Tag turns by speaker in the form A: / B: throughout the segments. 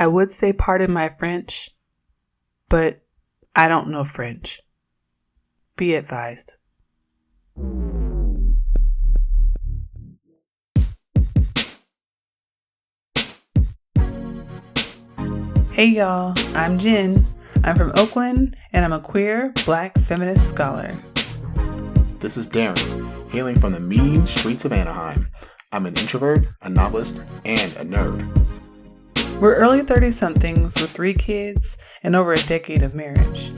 A: I would say pardon my French, but I don't know French. Be advised. Hey y'all, I'm Jenn. I'm from Oakland, and I'm a queer, black feminist scholar.
B: This is Daren, hailing from the mean streets of Anaheim. I'm an introvert, a novelist, and a nerd.
A: We're early 30-somethings with 3 kids and over a decade of marriage.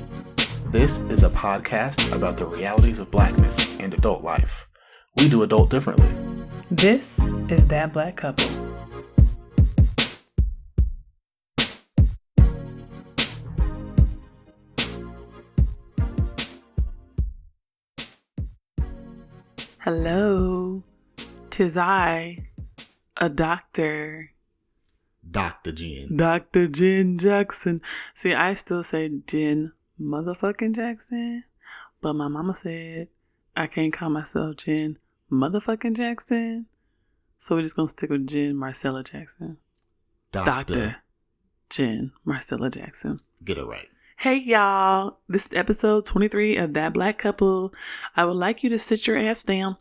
B: This is a podcast about the realities of Blackness and adult life. We do adult differently.
A: This is That Black Couple. Hello, 'tis I, a doctor.
B: Dr. Jenn.
A: Dr. Jenn Jackson. See, I still say Jenn motherfucking Jackson, but my mama said I can't call myself Jenn motherfucking Jackson, so we're just gonna stick with Jenn Marcella Jackson. Dr. Jenn Marcella Jackson.
B: Get it right.
A: Hey y'all, this is episode 23 of That Black Couple. I would like you to sit your ass down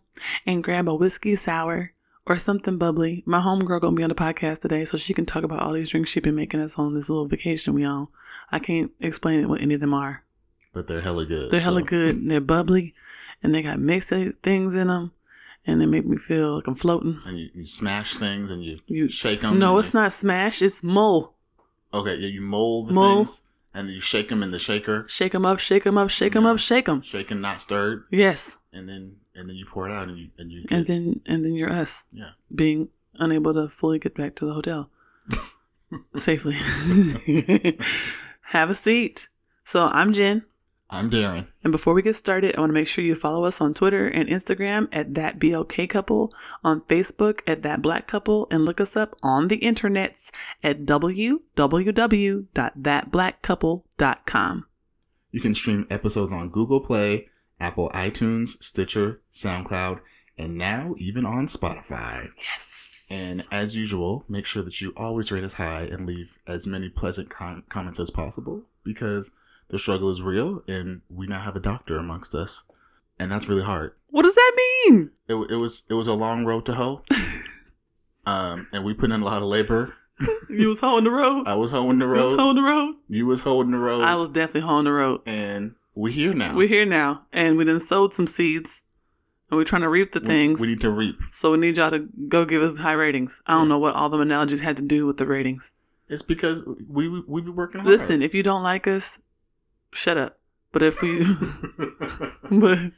A: and grab a whiskey sour or something bubbly. My homegirl gonna be on the podcast today, so she can talk about all these drinks she been making us on this little vacation we on. I can't explain what any of them are,
B: but they're hella good.
A: They're hella good, and they're bubbly, and they got mixed things in them, and they make me feel like I'm floating.
B: And you smash things and you shake them.
A: No, it's not smash, it's mull.
B: Okay, yeah, you mold the things. And then you shake them in the shaker.
A: Shake them up, shake them up, shake them up, shake them.
B: Shaken, not stirred.
A: Yes.
B: And then you pour it out and you
A: and then you're us.
B: Yeah.
A: Being unable to fully get back to the hotel safely. Have a seat. So I'm Jenn.
B: I'm Daren.
A: And before we get started, I want to make sure you follow us on Twitter and Instagram at ThatBLKCouple, on Facebook at That Black Couple, and look us up on the internets at www.thatblackcouple.com.
B: You can stream episodes on Google Play, Apple iTunes, Stitcher, SoundCloud, and now even on Spotify.
A: Yes.
B: And as usual, make sure that you always rate us high and leave as many pleasant comments as possible, because the struggle is real, and we now have a doctor amongst us, and that's really hard.
A: What does that mean?
B: It was a long road to hoe, and we put in a lot of labor.
A: You was hoeing the road.
B: I was hoeing the road.
A: You was hoeing the road.
B: You was hoeing the road.
A: I was definitely hoeing the road.
B: And we're here now.
A: We're here now, and we done sowed some seeds, and we're trying to reap the things.
B: We need to reap.
A: So we need y'all to go give us high ratings. I don't know what all the analogies had to do with the ratings.
B: It's because we be working hard.
A: Listen, if you don't like us, shut up. But if we...
B: then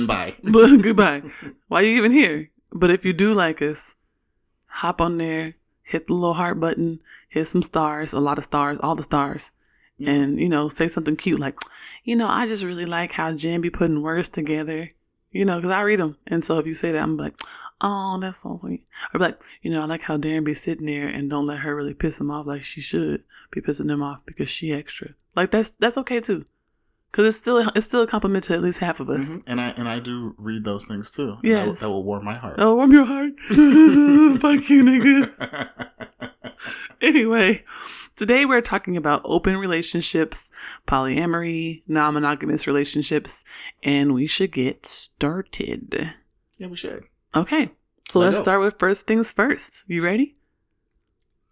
B: bye.
A: But goodbye. Why are you even here? But if you do like us, hop on there, hit the little heart button, hit some stars, a lot of stars, all the stars. Yeah. And, say something cute like, I just really like how Jen be putting words together, because I read them. And so if you say that, I'm like, oh, that's so sweet. Or like, I like how Daren be sitting there and don't let her really piss him off like she should be pissing him off because she extra. Like that's okay too, because it's still a compliment to at least half of us.
B: Mm-hmm. And I do read those things too.
A: Yes,
B: that will warm my heart.
A: Oh, warm your heart. Fuck you, nigga. Anyway, today we're talking about open relationships, polyamory, non-monogamous relationships, and we should get started.
B: Yeah, we should.
A: Okay, so let's start with first things first. You ready?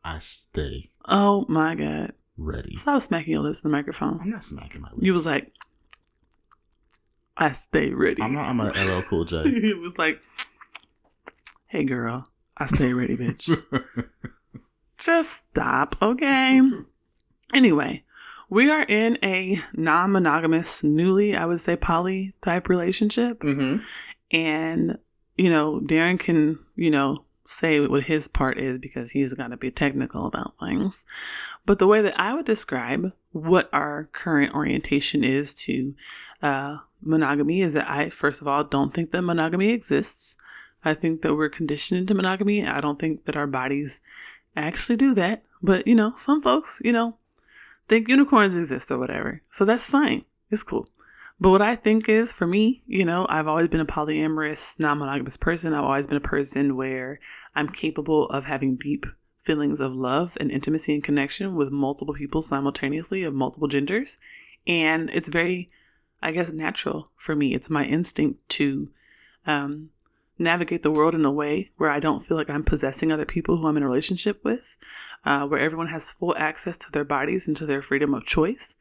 B: I stay.
A: Oh my God.
B: Ready.
A: Stop smacking your lips in the microphone.
B: I'm not smacking my lips.
A: You was like, I stay ready.
B: I'm a LL Cool J.
A: It was like, hey girl, I stay ready, bitch. Just stop, okay? Anyway, we are in a non-monogamous, newly, I would say, poly type relationship.
B: Mm-hmm.
A: And, Daren can, say what his part is because he's got to be technical about things. But the way that I would describe what our current orientation is to monogamy is that I, first of all, don't think that monogamy exists. I think that we're conditioned into monogamy. I don't think that our bodies actually do that. But, some folks, think unicorns exist or whatever. So that's fine. It's cool. But what I think is, for me, I've always been a polyamorous, non-monogamous person. I've always been a person where I'm capable of having deep feelings of love and intimacy and connection with multiple people simultaneously of multiple genders. And it's very, I guess, natural for me. It's my instinct to navigate the world in a way where I don't feel like I'm possessing other people who I'm in a relationship with, where everyone has full access to their bodies and to their freedom of choice.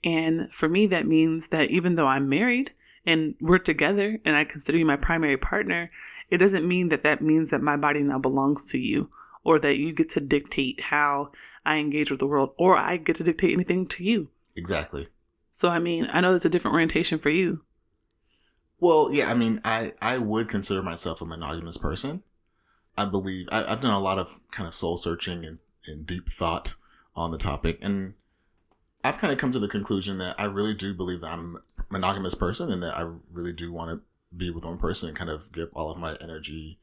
A: And for me, that means that even though I'm married and we're together and I consider you my primary partner, it doesn't mean that that means that my body now belongs to you, or that you get to dictate how I engage with the world, or I get to dictate anything to you.
B: Exactly.
A: So, I mean, I know there's a different orientation for you.
B: Well, yeah, I mean, I would consider myself a monogamous person. I believe I've done a lot of kind of soul searching and deep thought on the topic. And I've kind of come to the conclusion that I really do believe that I'm a monogamous person, and that I really do want to be with one person and kind of give all of my energy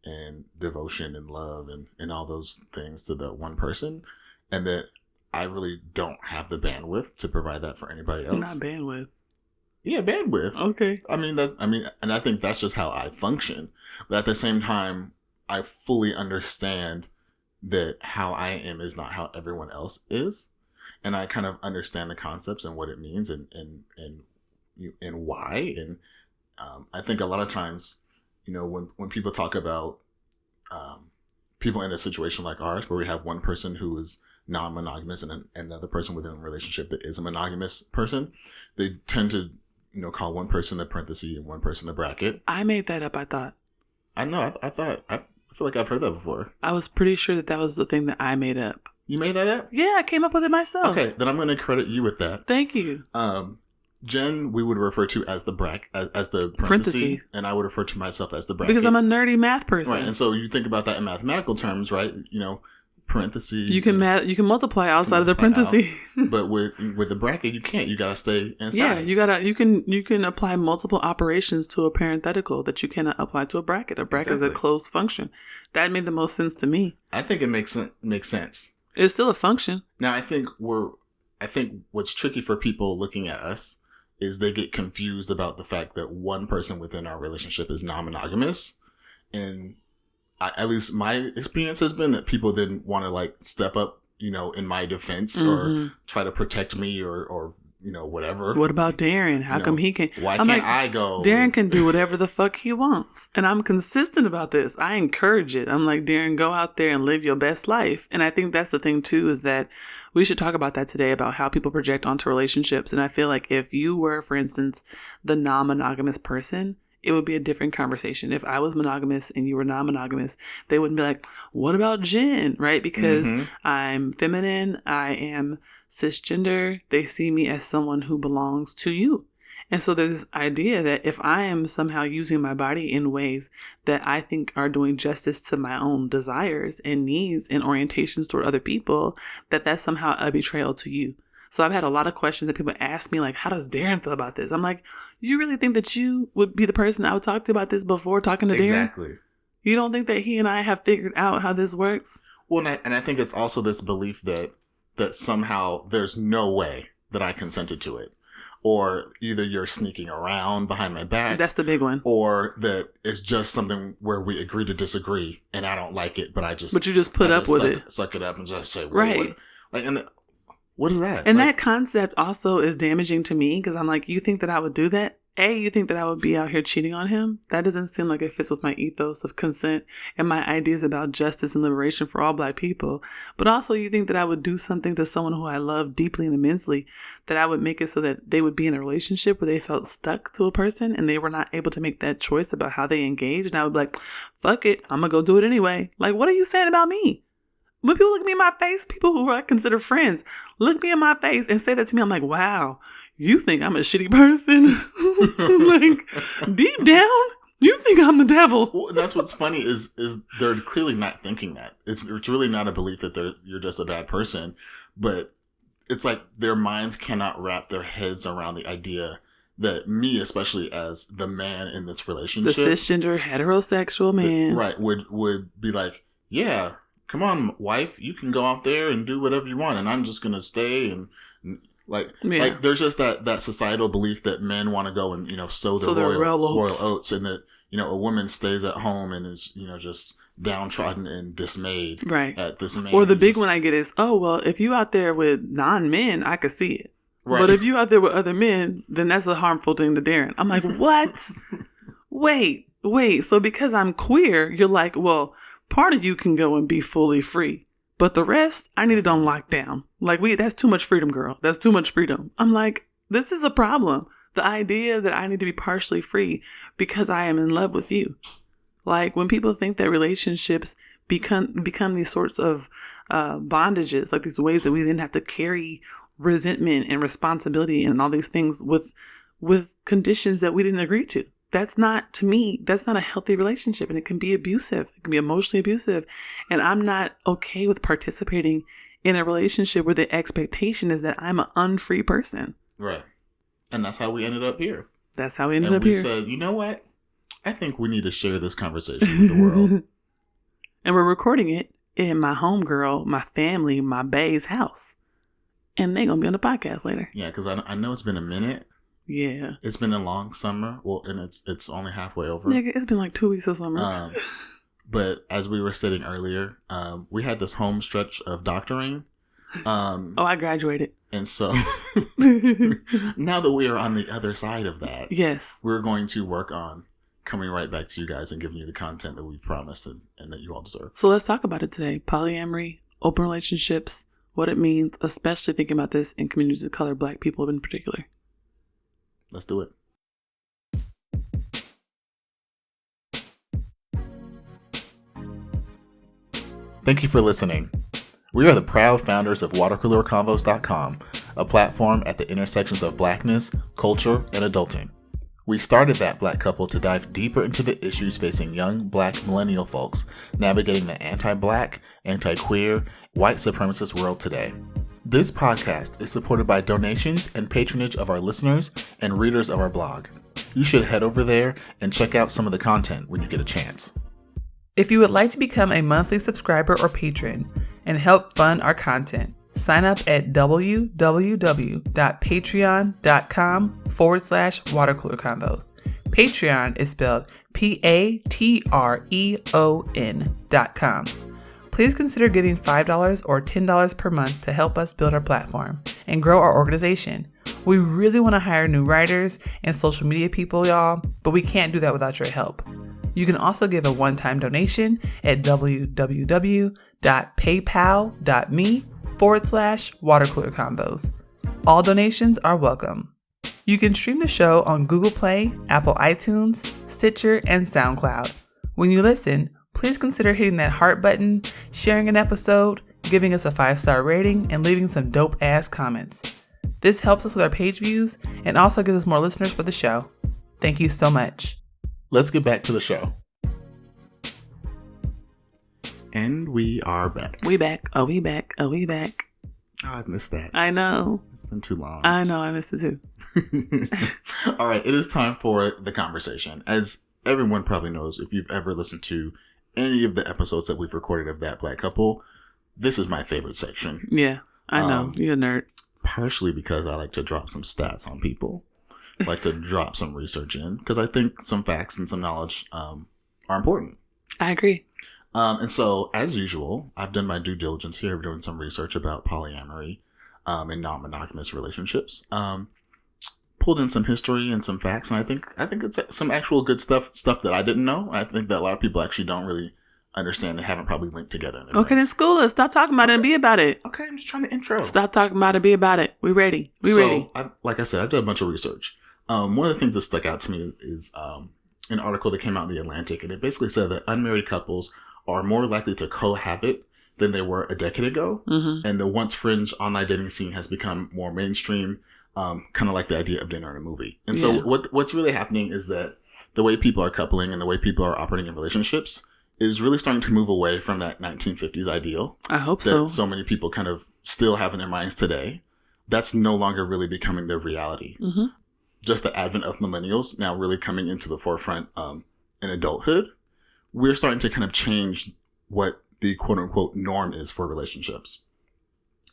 B: and devotion and love and all those things to the one person. And that I really don't have the bandwidth to provide that for anybody else.
A: Not bandwidth.
B: Yeah, bandwidth.
A: Okay.
B: And I think that's just how I function. But at the same time, I fully understand that how I am is not how everyone else is. And I kind of understand the concepts and what it means and why. And I think a lot of times, you know, when people talk about people in a situation like ours, where we have one person who is non-monogamous and another person within a relationship that is a monogamous person, they tend to, you know, call one person a parenthesis and one person a bracket.
A: I made that up, I thought.
B: I know. I feel like I've heard that before.
A: I was pretty sure that was the thing that I made up.
B: You made that up?
A: Yeah, I came up with it myself.
B: Okay, then I'm going to credit you with that.
A: Thank you.
B: Jen, we would refer to as the as the parenthesis, and I would refer to myself as the bracket.
A: Because I'm a nerdy math person.
B: Right, and so you think about that in mathematical terms, right? You know, parentheses.
A: You can multiply outside of the parenthesis.
B: But with the bracket, you can't. You got to stay inside.
A: Yeah, you can apply multiple operations to a parenthetical that you cannot apply to a bracket. A bracket is a closed function. That made the most sense to me.
B: I think it makes sense.
A: It's still a function.
B: Now, I think what's tricky for people looking at us is they get confused about the fact that one person within our relationship is non-monogamous. And at least my experience has been that people then want to like step up, you know, in my defense or try to protect me or you know, whatever.
A: What about Daren? How come he can?
B: Why can't I go?
A: Daren can do whatever the fuck he wants. And I'm consistent about this. I encourage it. I'm like, Daren, go out there and live your best life. And I think that's the thing too, is that we should talk about that today, about how people project onto relationships. And I feel like if you were, for instance, the non-monogamous person, it would be a different conversation. If I was monogamous and you were non-monogamous, they wouldn't be like, what about Jenn? Right? Because I'm feminine. I am cisgender. They see me as someone who belongs to you. And so there's this idea that if I am somehow using my body in ways that I think are doing justice to my own desires and needs and orientations toward other people, that's somehow a betrayal to you. So I've had a lot of questions that people ask me, like, how does Daren feel about this? I'm like, you really think that you would be the person I would talk to about this before talking to Daren?
B: Exactly.
A: You don't think that he and I have figured out how this works?
B: Well, and I think it's also this belief that somehow there's no way that I consented to it. Or either you're sneaking around behind my back.
A: That's the big one.
B: Or that it's just something where we agree to disagree and I don't like it, but you just put up with it. Suck it up and just say, well,
A: right.
B: What is that?
A: And that concept also is damaging to me because I'm like, you think that I would do that? You think that I would be out here cheating on him? That doesn't seem like it fits with my ethos of consent and my ideas about justice and liberation for all Black people. But also you think that I would do something to someone who I love deeply and immensely, that I would make it so that they would be in a relationship where they felt stuck to a person and they were not able to make that choice about how they engage. And I would be like, fuck it, I'm going to go do it anyway. Like, what are you saying about me? When people look at me in my face, people who I consider friends, look me in my face and say that to me, I'm like, wow, you think I'm a shitty person? Like, deep down, you think I'm the devil.
B: Well, that's what's funny is they're clearly not thinking that. It's really not a belief that you're just a bad person, but it's like their minds cannot wrap their heads around the idea that me, especially as the man in this relationship,
A: the cisgender heterosexual man,
B: right, would be like, yeah, come on, wife, you can go out there and do whatever you want, and I'm just gonna stay and like there's just that societal belief that men want to go and, you know, sow the royal oats, and that, you know, a woman stays at home and is, you know, just downtrodden and dismayed
A: right.
B: at this man.
A: Or the big one I get is, oh, well, if you out there with non-men, I could see it. Right. But if you out there with other men, then that's a harmful thing to Daren. I'm like, what? Wait. So because I'm queer, you're like, well, part of you can go and be fully free. But the rest, I need it on lockdown. Like, that's too much freedom, girl. That's too much freedom. I'm like, this is a problem. The idea that I need to be partially free because I am in love with you. Like, when people think that relationships become these sorts of bondages, like these ways that we then have to carry resentment and responsibility and all these things with conditions that we didn't agree to. That's not, to me, that's not a healthy relationship, and it can be abusive. It can be emotionally abusive. And I'm not okay with participating in a relationship where the expectation is that I'm an unfree person.
B: Right. And that's how we ended up here.
A: And
B: we said, you know what? I think we need to share this conversation with the world.
A: And we're recording it in my homegirl, my family, my bae's house. And they're going to be on the podcast later.
B: Yeah, because I know it's been a minute.
A: Yeah.
B: It's been a long summer. Well, and it's only halfway over.
A: Yeah, it's been like 2 weeks of summer.
B: But as we were stating earlier, we had this home stretch of doctoring.
A: I graduated.
B: And so now that we are on the other side of that,
A: yes,
B: we're going to work on coming right back to you guys and giving you the content that we've promised and that you all deserve.
A: So let's talk about it today. Polyamory, open relationships, what it means, especially thinking about this in communities of color, Black people in particular.
B: Let's do it. Thank you for listening. We are the proud founders of watercoolerconvos.com, a platform at the intersections of Blackness, culture, and adulting. We started that Black couple to dive deeper into the issues facing young Black millennial folks navigating the anti-Black, anti-queer, white supremacist world today. This podcast is supported by donations and patronage of our listeners and readers of our blog. You should head over there and check out some of the content when you get a chance.
C: If you would like to become a monthly subscriber or patron and help fund our content, sign up at www.patreon.com/watercoolerconvos. Patreon is spelled Patreon.com. Please consider giving $5 or $10 per month to help us build our platform and grow our organization. We really want to hire new writers and social media people, y'all, but we can't do that without your help. You can also give a one-time donation at www.paypal.me/watercoolerconvos. All donations are welcome. You can stream the show on Google Play, Apple iTunes, Stitcher, and SoundCloud. When you listen, please consider hitting that heart button, sharing an episode, giving us a 5-star rating, and leaving some dope-ass comments. This helps us with our page views and also gives us more listeners for the show. Thank you so much.
B: Let's get back to the show. And we are back.
A: We back. Oh, we back. Oh, we back.
B: Oh, I've missed that.
A: I know.
B: It's been too long.
A: I know. I missed it too.
B: All right. It is time for the conversation. As everyone probably knows, if you've ever listened to any of the episodes that we've recorded of That Black Couple, this is my favorite section.
A: Yeah, I know. You're a nerd.
B: Partially because I like to drop some stats on people. I like to drop some research in because I think some facts and some knowledge are important.
A: I agree.
B: And so, as usual, I've done my due diligence here, doing some research about polyamory and non-monogamous relationships. Pulled in some history and some facts, and I think it's some actual good stuff that I didn't know. I think that a lot of people actually don't really understand and haven't probably linked together.
A: Okay, then school us. Stop talking about it and be about it.
B: Okay, I'm just trying to intro.
A: Stop talking about it and be about it. We ready. Ready.
B: Like I said, I've done a bunch of research. One of the things that stuck out to me is an article that came out in The Atlantic, and it basically said that unmarried couples are more likely to cohabit than they were a decade ago. Mm-hmm. And the once fringe online dating scene has become more mainstream, kind of like the idea of dinner and a movie. And so what's really happening is that the way people are coupling and the way people are operating in relationships is really starting to move away from that 1950s ideal.
A: I hope
B: that so many people kind of still have in their minds today. That's no longer really becoming their reality. Mm-hmm. Just the advent of millennials now really coming into the forefront in adulthood. We're starting to kind of change what the quote unquote norm is for relationships.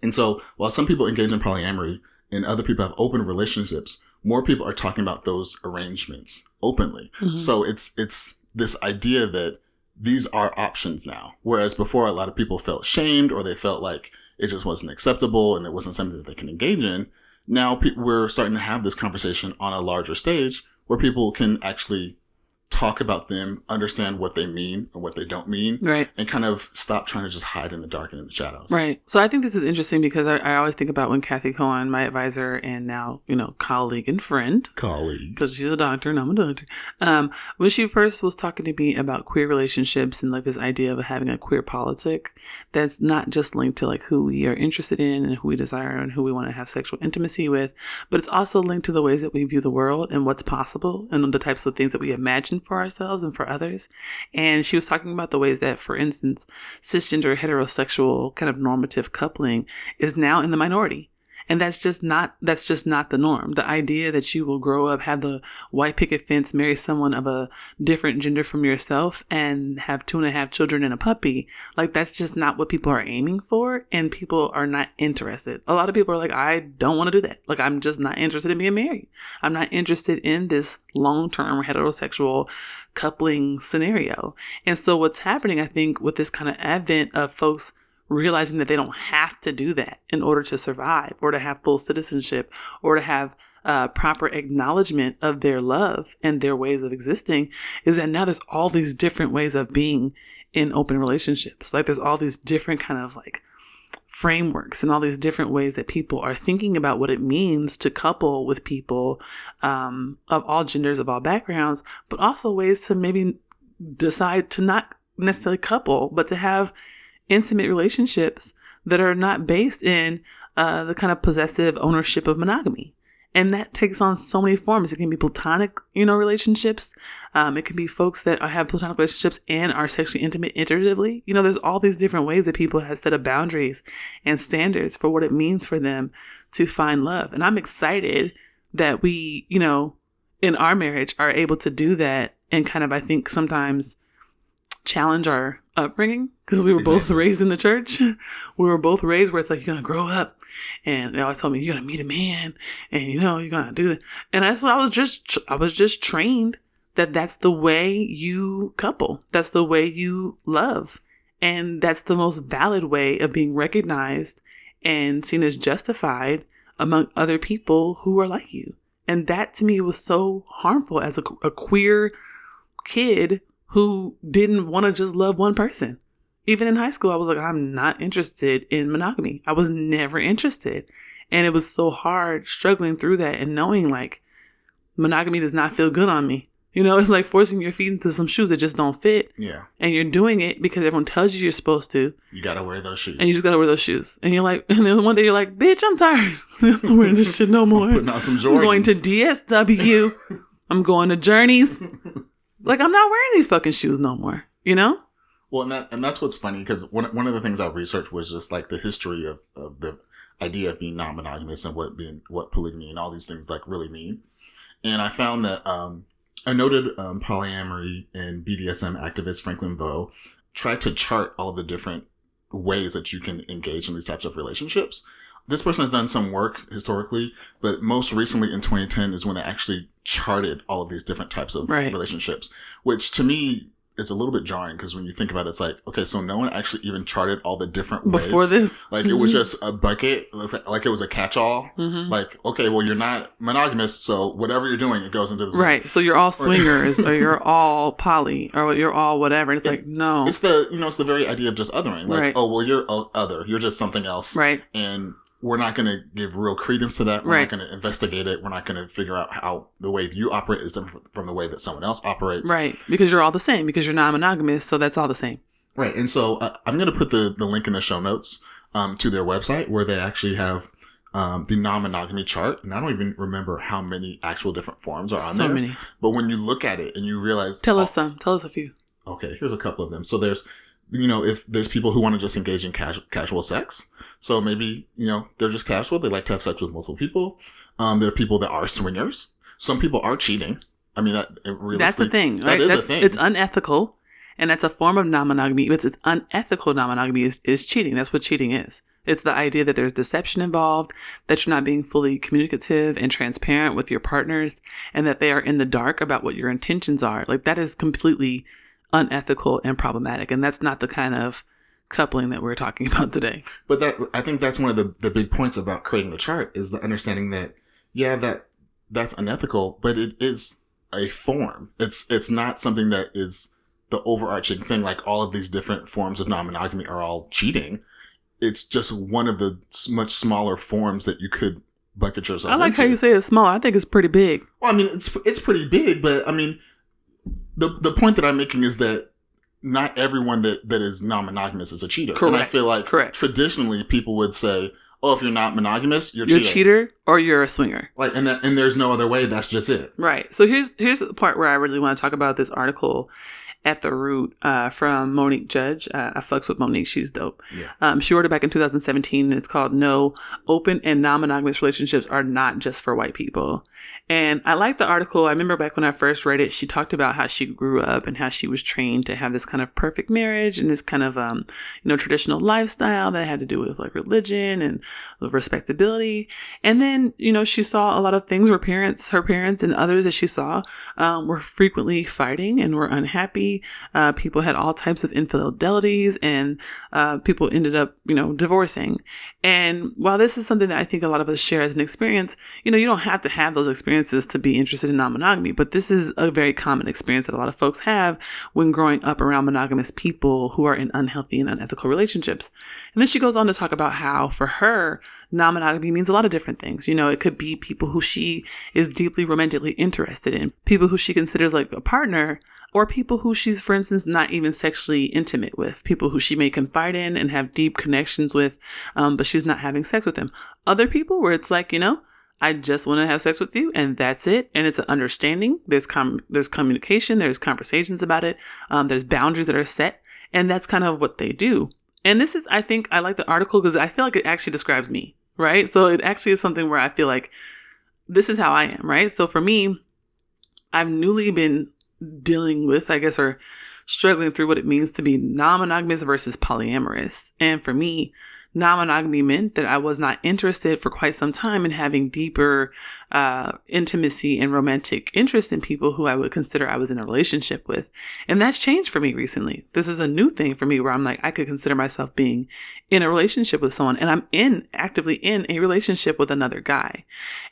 B: And so while some people engage in polyamory and other people have open relationships, more people are talking about those arrangements openly. Mm-hmm. So it's this idea that these are options now. Whereas before, a lot of people felt shamed, or they felt like it just wasn't acceptable and it wasn't something that they can engage in. Now we're starting to have this conversation on a larger stage where people can actually talk about them, understand what they mean and what they don't mean,
A: right,
B: and kind of stop trying to just hide in the dark and in the shadows.
A: Right. So I think this is interesting because I always think about when Kathy Cohen, my advisor and now, colleague and friend, because she's a doctor and I'm a doctor, when she first was talking to me about queer relationships and like this idea of having a queer politic that's not just linked to like who we are interested in and who we desire and who we want to have sexual intimacy with, but it's also linked to the ways that we view the world and what's possible and the types of things that we imagine for ourselves and for others. And she was talking about the ways that, for instance, cisgender heterosexual kind of normative coupling is now in the minority. And that's just not the norm. The idea that you will grow up, have the white picket fence, marry someone of a different gender from yourself, and have 2.5 children and a puppy, like that's just not what people are aiming for, and people are not interested. A lot of people are like, I don't want to do that. Like, I'm just not interested in being married. I'm not interested in this long-term heterosexual coupling scenario. And so what's happening, I think, with this kind of advent of folks realizing that they don't have to do that in order to survive or to have full citizenship or to have proper acknowledgement of their love and their ways of existing, is that now there's all these different ways of being in open relationships. Like there's all these different kind of like frameworks and all these different ways that people are thinking about what it means to couple with people of all genders, of all backgrounds, but also ways to maybe decide to not necessarily couple, but to have intimate relationships that are not based in the kind of possessive ownership of monogamy. And that takes on so many forms. It can be platonic, relationships. It can be folks that have platonic relationships and are sexually intimate iteratively. There's all these different ways that people have set up boundaries and standards for what it means for them to find love. And I'm excited that we, in our marriage are able to do that and kind of, I think, sometimes challenge our upbringing, because we were both raised in the church. We were both raised where it's like, you're gonna grow up, and they always told me you're gonna meet a man, and you're gonna do that. And that's what I was just trained that that's the way you couple, that's the way you love, and that's the most valid way of being recognized and seen as justified among other people who are like you. And that to me was so harmful as a queer kid who didn't want to just love one person. Even in high school, I was like, I'm not interested in monogamy. I was never interested. And it was so hard struggling through that and knowing like monogamy does not feel good on me. It's like forcing your feet into some shoes that just don't fit.
B: Yeah. And
A: you're doing it because everyone tells you you're supposed to.
B: You got to wear those shoes.
A: And you just got to wear those shoes. And you're like, and then one day you're like, bitch, I'm tired. I'm wearing this shit no more.
B: I'm putting on some Jordans.
A: I'm going to DSW. I'm going to Journeys. Like, I'm not wearing these fucking shoes no more,
B: Well, and that's what's funny, because one of the things I've researched was just like the history of the idea of being non-monogamous and what polygamy and all these things like really mean. And I found that a noted polyamory and BDSM activist, Franklin Vo, tried to chart all the different ways that you can engage in these types of relationships. This person has done some work historically, but most recently in 2010 is when they actually charted all of these different types of relationships, which to me is a little bit jarring, because when you think about it, it's like, okay, so no one actually even charted all the different ways.
A: Before this?
B: Like, it was just a bucket, like it was a catch-all. Mm-hmm. Like, okay, well, you're not monogamous, so whatever you're doing, it goes into this.
A: Right, so you're all swingers, or you're all poly, or you're all whatever. And it's like, no.
B: It's it's the very idea of just othering. Like, oh, well, you're other. You're just something else.
A: Right.
B: And we're not going to give real credence to that. We're not going to investigate it. We're not going to figure out how the way you operate is different from the way that someone else operates.
A: Right. Because you're all the same. Because you're non-monogamous. So that's all the same.
B: Right. And so I'm going to put the link in the show notes to their website, where they actually have the non-monogamy chart. And I don't even remember how many actual different forms are on there. So many. But when you look at it and you realize...
A: Tell us some. Tell us a few.
B: Okay. Here's a couple of them. So there's... if there's people who want to just engage in casual sex. So maybe, they're just casual. They like to have sex with multiple people. There are people that are swingers. Some people are cheating. I mean,
A: that's the thing, right?
B: That is a thing.
A: It's unethical. And that's a form of non-monogamy. It's unethical non-monogamy is cheating. That's what cheating is. It's the idea that there's deception involved, that you're not being fully communicative and transparent with your partners, and that they are in the dark about what your intentions are. Like, that is completely unethical and problematic. And that's not the kind of coupling that we're talking about today.
B: But I think that's one of the big points about creating the chart is the understanding that, that's unethical, but it is a form. It's not something that is the overarching thing. Like all of these different forms of non-monogamy are all cheating. It's just one of the much smaller forms that you could bucket yourself into.
A: I like how you say it's small. I think it's pretty big.
B: Well, I mean, it's pretty big, but I mean, the point that I'm making is that not everyone that is non-monogamous is a cheater.
A: Correct.
B: And I feel like traditionally people would say, oh, if you're not monogamous, you're
A: a cheater or you're a swinger.
B: Like, and there's no other way. That's just it.
A: Right. So here's the part where I really want to talk about this article at the root from Monique Judge. I fucks with Monique. She's dope.
B: Yeah.
A: She wrote it back in 2017. And it's called No, Open and Non-Monogamous Relationships Are Not Just for White People. And I like the article. I remember back when I first read it, she talked about how she grew up and how she was trained to have this kind of perfect marriage and this kind of, traditional lifestyle that had to do with like religion and respectability. And then, she saw a lot of things where her parents and others that she saw were frequently fighting and were unhappy. People had all types of infidelities and people ended up, divorcing. And while this is something that I think a lot of us share as an experience, you don't have to have those experiences to be interested in non-monogamy, but this is a very common experience that a lot of folks have when growing up around monogamous people who are in unhealthy and unethical relationships. And then she goes on to talk about how for her, non-monogamy means a lot of different things. It could be people who she is deeply romantically interested in, people who she considers like a partner, or people who she's, for instance, not even sexually intimate with, people who she may confide in and have deep connections with, but she's not having sex with them. Other people where it's like, I just want to have sex with you and that's it. And it's an understanding. There's communication. There's conversations about it. There's boundaries that are set. And that's kind of what they do. And this is, I think, I like the article because I feel like it actually describes me, right? So it actually is something where I feel like this is how I am, right? So for me, I've newly been dealing with, I guess, or struggling through what it means to be non-monogamous versus polyamorous. And for me, non-monogamy meant that I was not interested for quite some time in having deeper intimacy and romantic interest in people who I would consider I was in a relationship with. And that's changed for me recently. This is a new thing for me where I'm like, I could consider myself being in a relationship with someone and I'm actively in a relationship with another guy.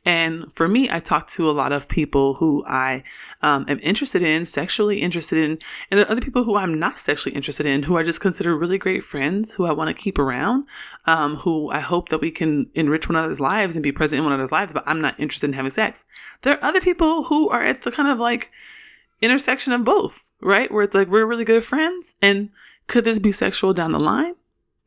A: And for me, I talk to a lot of people who I am interested in, sexually interested in, and there are other people who I'm not sexually interested in, who I just consider really great friends, who I want to keep around, who I hope that we can enrich one another's lives and be present in one another's lives, but I'm not interested in having sex. There are other people who are at the kind of like intersection of both, right? Where it's like, we're really good friends. And could this be sexual down the line?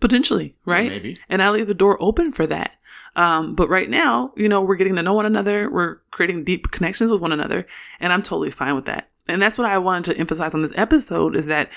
A: Potentially, right?
B: Maybe. And
A: I leave the door open for that. But right now, we're getting to know one another. We're creating deep connections with one another. And I'm totally fine with that. And that's what I wanted to emphasize on this episode is that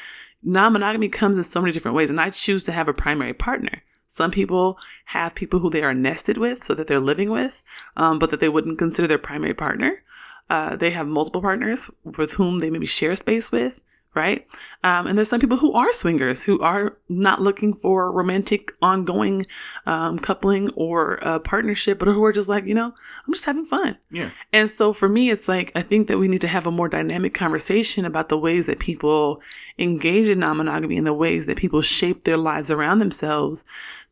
A: non-monogamy comes in so many different ways. And I choose to have a primary partner. Some people have people who they are nested with, so that they're living with, but that they wouldn't consider their primary partner. They have multiple partners with whom they maybe share space with, right? And there's some people who are swingers, who are not looking for romantic, ongoing coupling or a partnership, but who are just like, I'm just having fun.
B: Yeah.
A: And so for me, it's like, I think that we need to have a more dynamic conversation about the ways that people engage in non-monogamy and the ways that people shape their lives around themselves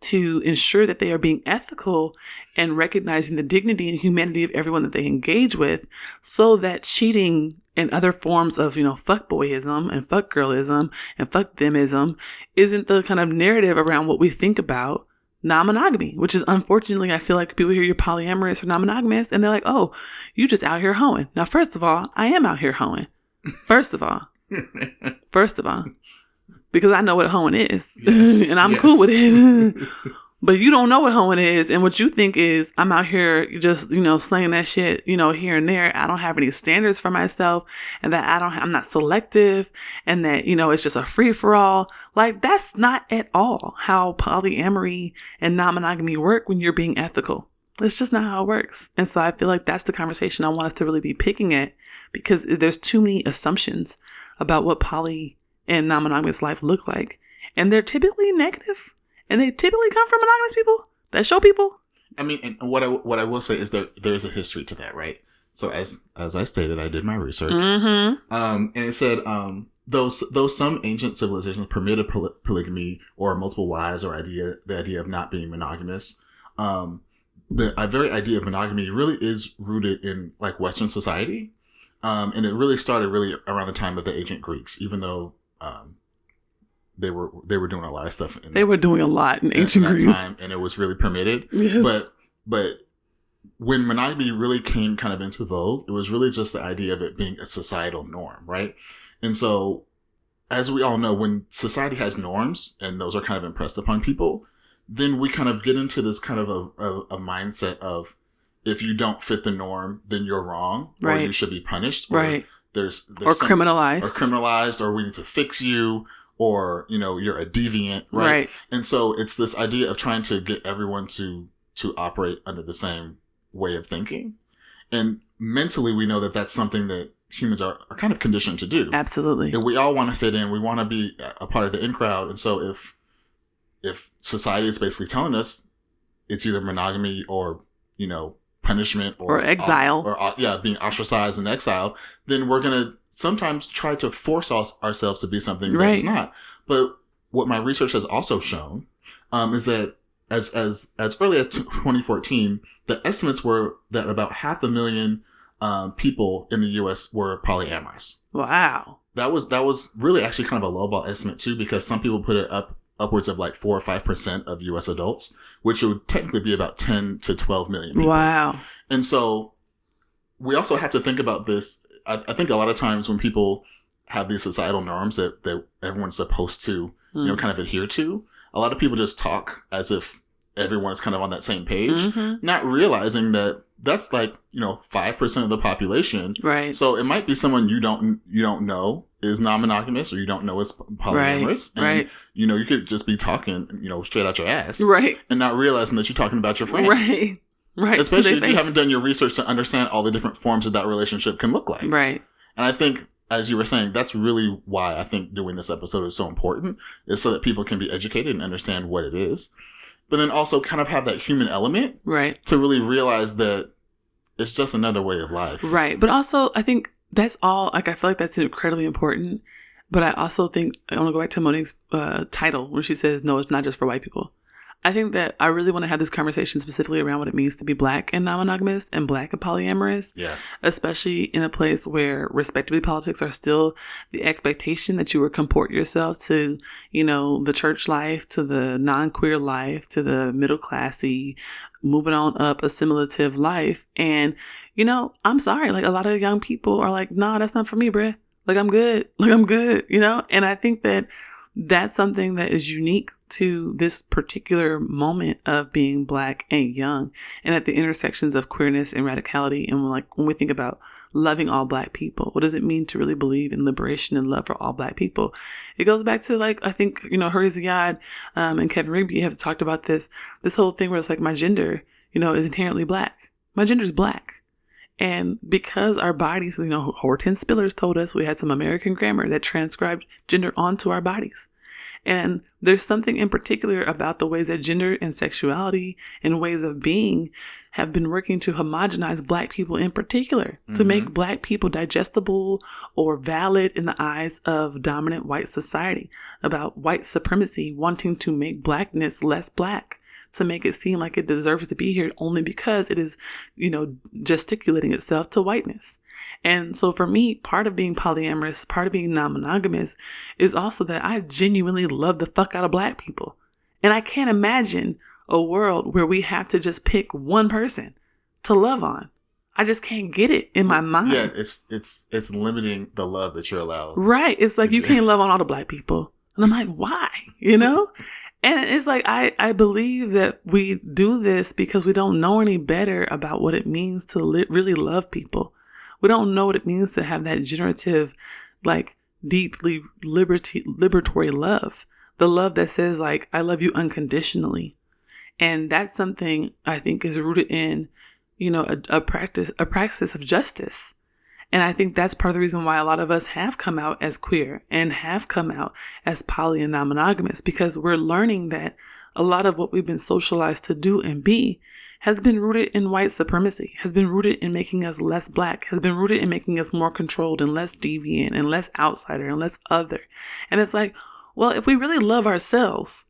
A: to ensure that they are being ethical and recognizing the dignity and humanity of everyone that they engage with, so that cheating and other forms of, fuckboyism and fuckgirlism and fuckthemism isn't the kind of narrative around what we think about non-monogamy, which is unfortunately, I feel like people hear you're polyamorous or non-monogamous and they're like, oh, you just out here hoeing. Now, first of all, I am out here hoeing. First of all, because I know what hoeing is.
B: Yes.
A: And I'm cool with it. But you don't know what hoeing is. And what you think is I'm out here just, slaying that shit, here and there. I don't have any standards for myself, and that I'm not selective, and that, it's just a free for all. Like, that's not at all how polyamory and non-monogamy work when you're being ethical. It's just not how it works. And so I feel like that's the conversation I want us to really be picking at, because there's too many assumptions about what poly and non-monogamous life look like. And they're typically negative. And they typically come from monogamous people that show people.
B: I mean, and what I will say is there's a history to that, right? So as I stated, I did my research.
A: Mm-hmm.
B: And it said though some ancient civilizations permitted polygamy or multiple wives or the idea of not being monogamous, the very idea of monogamy really is rooted in like Western society, and it really started really around the time of the ancient Greeks, even though they were doing a lot of stuff. They
A: were doing a lot in ancient Greece
B: time, and it was really permitted. Yes. But when monogamy really came kind of into vogue, it was really just the idea of it being a societal norm, right? And so, as we all know, when society has norms and those are kind of impressed upon people, then we kind of get into this kind of a mindset of, if you don't fit the norm, then you're wrong, or you should be punished, or
A: right?
B: There's
A: criminalized,
B: or we need to fix you, or you're a deviant, right? And so it's this idea of trying to get everyone to operate under the same way of thinking, and mentally we know that that's something that humans are kind of conditioned to do.
A: Absolutely.
B: And we all want to fit in, we want to be a part of the in crowd, and so if society is basically telling us it's either monogamy or punishment or
A: exile
B: or being ostracized and exiled, then we're going to sometimes try to force ourselves to be something that it's not. But what my research has also shown is that as early as 2014, the estimates were that about 500,000 people in the U.S. were polyamorous.
A: Wow.
B: That was really actually kind of a lowball estimate too, because some people put it upwards of like 4 or 5% of U.S. adults, which would technically be about 10 to 12 million people.
A: Wow.
B: And so we also have to think about this. I think a lot of times when people have these societal norms that everyone's supposed to, kind of adhere to, a lot of people just talk as if everyone is kind of on that same page, not realizing that that's like, 5% of the population.
A: Right.
B: So it might be someone you don't know is non-monogamous, or you don't know is polyamorous.
A: Right.
B: And, you could just be talking, straight out your ass.
A: Right.
B: And not realizing that you're talking about your friend.
A: Right. Right.
B: Especially if you haven't done your research to understand all the different forms that relationship can look like.
A: Right.
B: And I think, as you were saying, that's really why I think doing this episode is so important, is so that people can be educated and understand what it is. But then also kind of have that human element.
A: Right.
B: To really realize that it's just another way of life.
A: Right. But also, I think that's all, I feel like that's incredibly important. But I also think, I want to go back to Monique's title, when she says, no, it's not just for white people. I think that I really want to have this conversation specifically around what it means to be Black and non-monogamous and Black and polyamorous.
B: Yes.
A: Especially in a place where respectability politics are still the expectation that you would comport yourself to, the church life, to the non-queer life, to the middle classy, moving on up, assimilative life. And, I'm sorry, a lot of young people are like, nah, that's not for me, bruh. I'm good. And I think that that's something that is unique to this particular moment of being Black and young, and at the intersections of queerness and radicality. And when we think about loving all Black people, what does it mean to really believe in liberation and love for all Black people? It goes back to I think, Huri Ziyad and Kevin Rigby have talked about this whole thing where it's my gender, is inherently Black. My gender is Black. And because our bodies, Hortense Spillers told us, we had some American grammar that transcribed gender onto our bodies. And there's something in particular about the ways that gender and sexuality and ways of being have been working to homogenize Black people in particular, to make Black people digestible or valid in the eyes of dominant white society, about white supremacy wanting to make Blackness less Black, to make it seem like it deserves to be here only because it is, gesticulating itself to whiteness. And so for me, part of being polyamorous, part of being non-monogamous is also that I genuinely love the fuck out of Black people. And I can't imagine a world where we have to just pick one person to love on. I just can't get it in my mind.
B: Yeah, it's limiting the love that you're allowed.
A: Right. It's like you can't love on all the Black people. And I'm like, why? And it's I believe that we do this because we don't know any better about what it means to really love people. We don't know what it means to have that generative, deeply liberatory love. The love that says, I love you unconditionally. And that's something I think is rooted in, a practice of justice. And I think that's part of the reason why a lot of us have come out as queer and have come out as poly and non-monogamous, because we're learning that a lot of what we've been socialized to do and be has been rooted in white supremacy, has been rooted in making us less black, has been rooted in making us more controlled and less deviant and less outsider and less other. And it's like, well, if we really love ourselves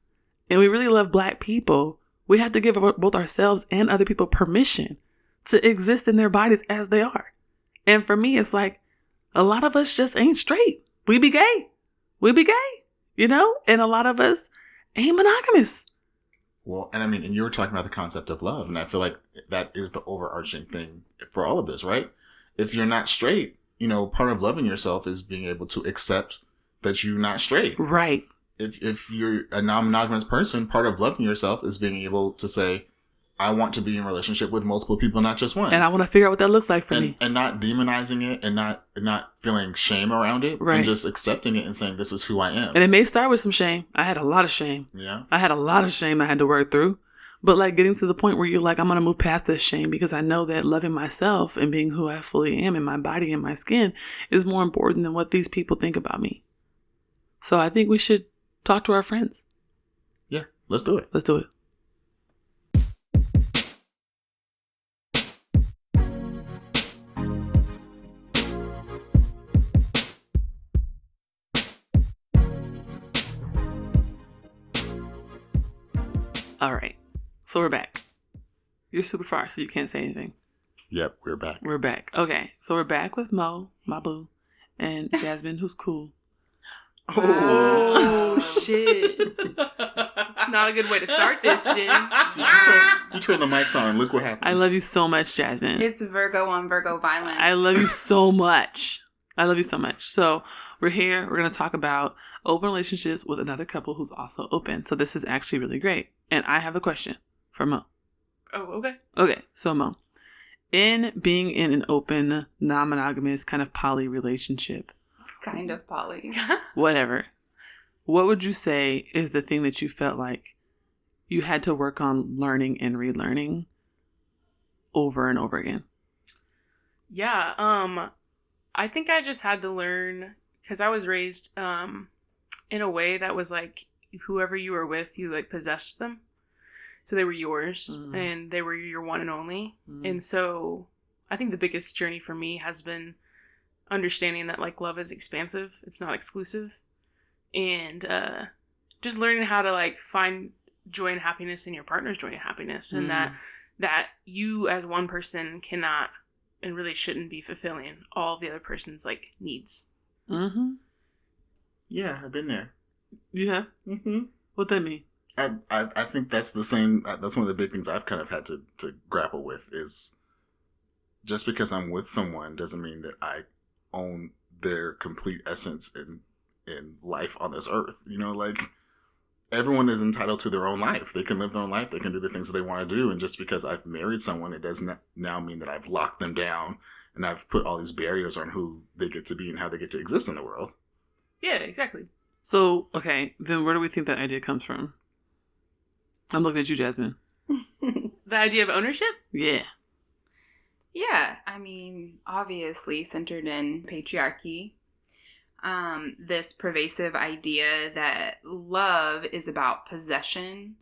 A: and we really love black people, we have to give both ourselves and other people permission to exist in their bodies as they are. And for me, it's like, a lot of us just ain't straight. We be gay. We be gay, you know? And a lot of us ain't monogamous.
B: Well, and I mean, and you were talking about the concept of love, and I feel like that is the overarching thing for all of this, right? If you're not straight, you know, part of loving yourself is being able to accept that you're not straight.
A: Right.
B: If you're a non-monogamous person, part of loving yourself is being able to say, I want to be in a relationship with multiple people, not just one.
A: And I want to figure out what that looks like for me.
B: And not demonizing it and not feeling shame around it.
A: Right.
B: And just accepting it and saying, this is who I am.
A: And it may start with some shame. I had a lot of shame.
B: Yeah.
A: I had a lot of shame I had to work through. But like getting to the point where you're like, I'm going to move past this shame because I know that loving myself and being who I fully am in my body and my skin is more important than what these people think about me. So I think we should talk to our friends.
B: Yeah, let's do it.
A: Let's do it. All right. So we're back. You're super far, so you can't say anything.
B: Yep, we're back.
A: We're back. Okay. So we're back with Mo, my boo, and Jasmine, who's cool.
D: Oh, shit. It's not a good way to start this, Jen.
B: You turn the mics on and look what happens.
A: I love you so much, Jasmine.
E: It's Virgo on Virgo violence.
A: I love you so much. I love you so much. So we're here. We're going to talk about open relationships with another couple who's also open. So this is actually really great. And I have a question for Mo.
D: Oh, okay.
A: Okay. So Mo, in being in an open, non-monogamous kind of poly relationship,
E: Kind of poly.
A: whatever, what would you say is the thing that you felt like you had to work on learning and relearning over and over again?
D: Yeah, I think I just had to learn, because I was raised in a way that was like, whoever you were with, you like possessed them. So they were yours, and they were your one and only. And so I think the biggest journey for me has been understanding that like love is expansive. It's not exclusive. And just learning how to like find joy and happiness in your partner's joy and happiness. And that you as one person cannot and really shouldn't be fulfilling all the other person's like needs.
A: Mm-hmm.
B: Yeah, I've been there.
A: You have?
B: Mm-hmm.
A: What that mean?
B: I think that's the same. That's one of the big things I've kind of had to grapple with is just because I'm with someone doesn't mean that I own their complete essence in life on this earth. You know, like everyone is entitled to their own life. They can live their own life. They can do the things that they want to do. And just because I've married someone, it doesn't now mean that I've locked them down and I've put all these barriers on who they get to be and how they get to exist in the world.
D: Yeah, exactly.
A: So, okay, then where do we think that idea comes from? I'm looking at you, Jasmine.
D: The idea of ownership?
A: Yeah.
E: Yeah, I mean, obviously centered in patriarchy. This pervasive idea that love is about possession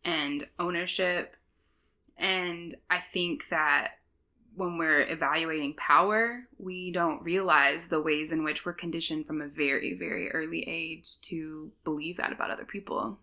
E: and ownership. And I think that when we're evaluating power, we don't realize the ways in which we're conditioned from a very, very early age to believe that about other people.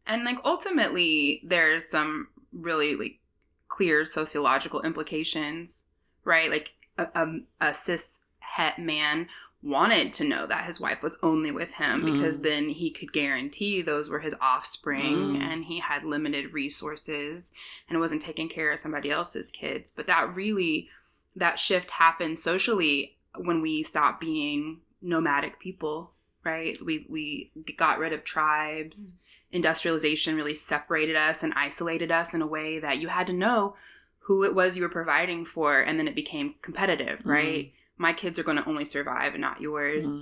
E: And like ultimately, there's some really like clear sociological implications, right? Like a cis het man wanted to know that his wife was only with him because then he could guarantee those were his offspring and he had limited resources and wasn't taking care of somebody else's kids. But that shift happened socially when we stopped being nomadic people, right? We got rid of tribes. Industrialization really separated us and isolated us in a way that you had to know who it was you were providing for, and then it became competitive, right? My kids are going to only survive and not yours.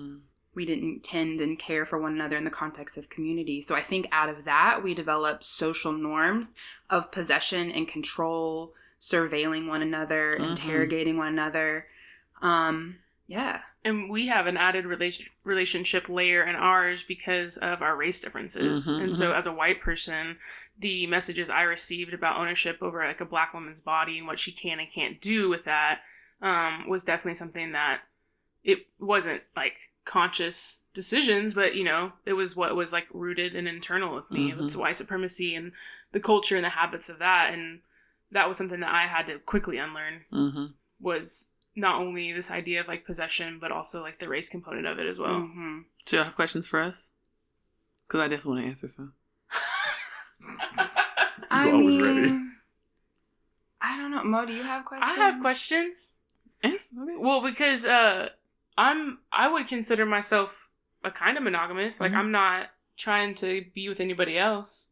E: We didn't tend and care for one another in the context of community. So I think out of that, we developed social norms of possession and control, surveilling one another, interrogating one another. Yeah.
D: And we have an added relationship layer in ours because of our race differences. And so as a white person, the messages I received about ownership over like a Black woman's body and what she can and can't do with that was definitely something that it wasn't like conscious decisions, but it was what was like rooted and internal with me. It's white supremacy and the culture and the habits of that, and that was something that I had to quickly unlearn. Was not only this idea of like possession, but also like the race component of it as well.
A: Do you have questions for us? Because I definitely want to answer some.
E: I
B: always
E: mean,
B: ready.
E: I don't know. Mo, do you have questions?
D: I have questions.
A: Yes. Okay.
D: Well, because I would consider myself a kind of monogamous. Like I'm not trying to be with anybody else,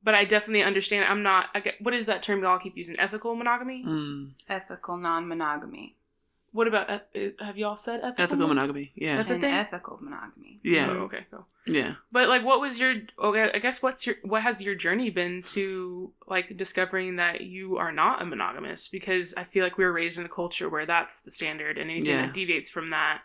D: but I definitely understand. I'm not. What is that term y'all keep using? Ethical monogamy.
E: Ethical non-monogamy.
D: What about? Have y'all said
A: ethical monogamy? Yeah,
D: that's a thing.
E: Ethical monogamy.
A: Yeah.
D: Oh, okay. Cool.
A: Yeah.
D: But like, what was your? Okay, I guess what has your journey been to like discovering that you are not a monogamous? Because I feel like we were raised in a culture where that's the standard, and anything that deviates from that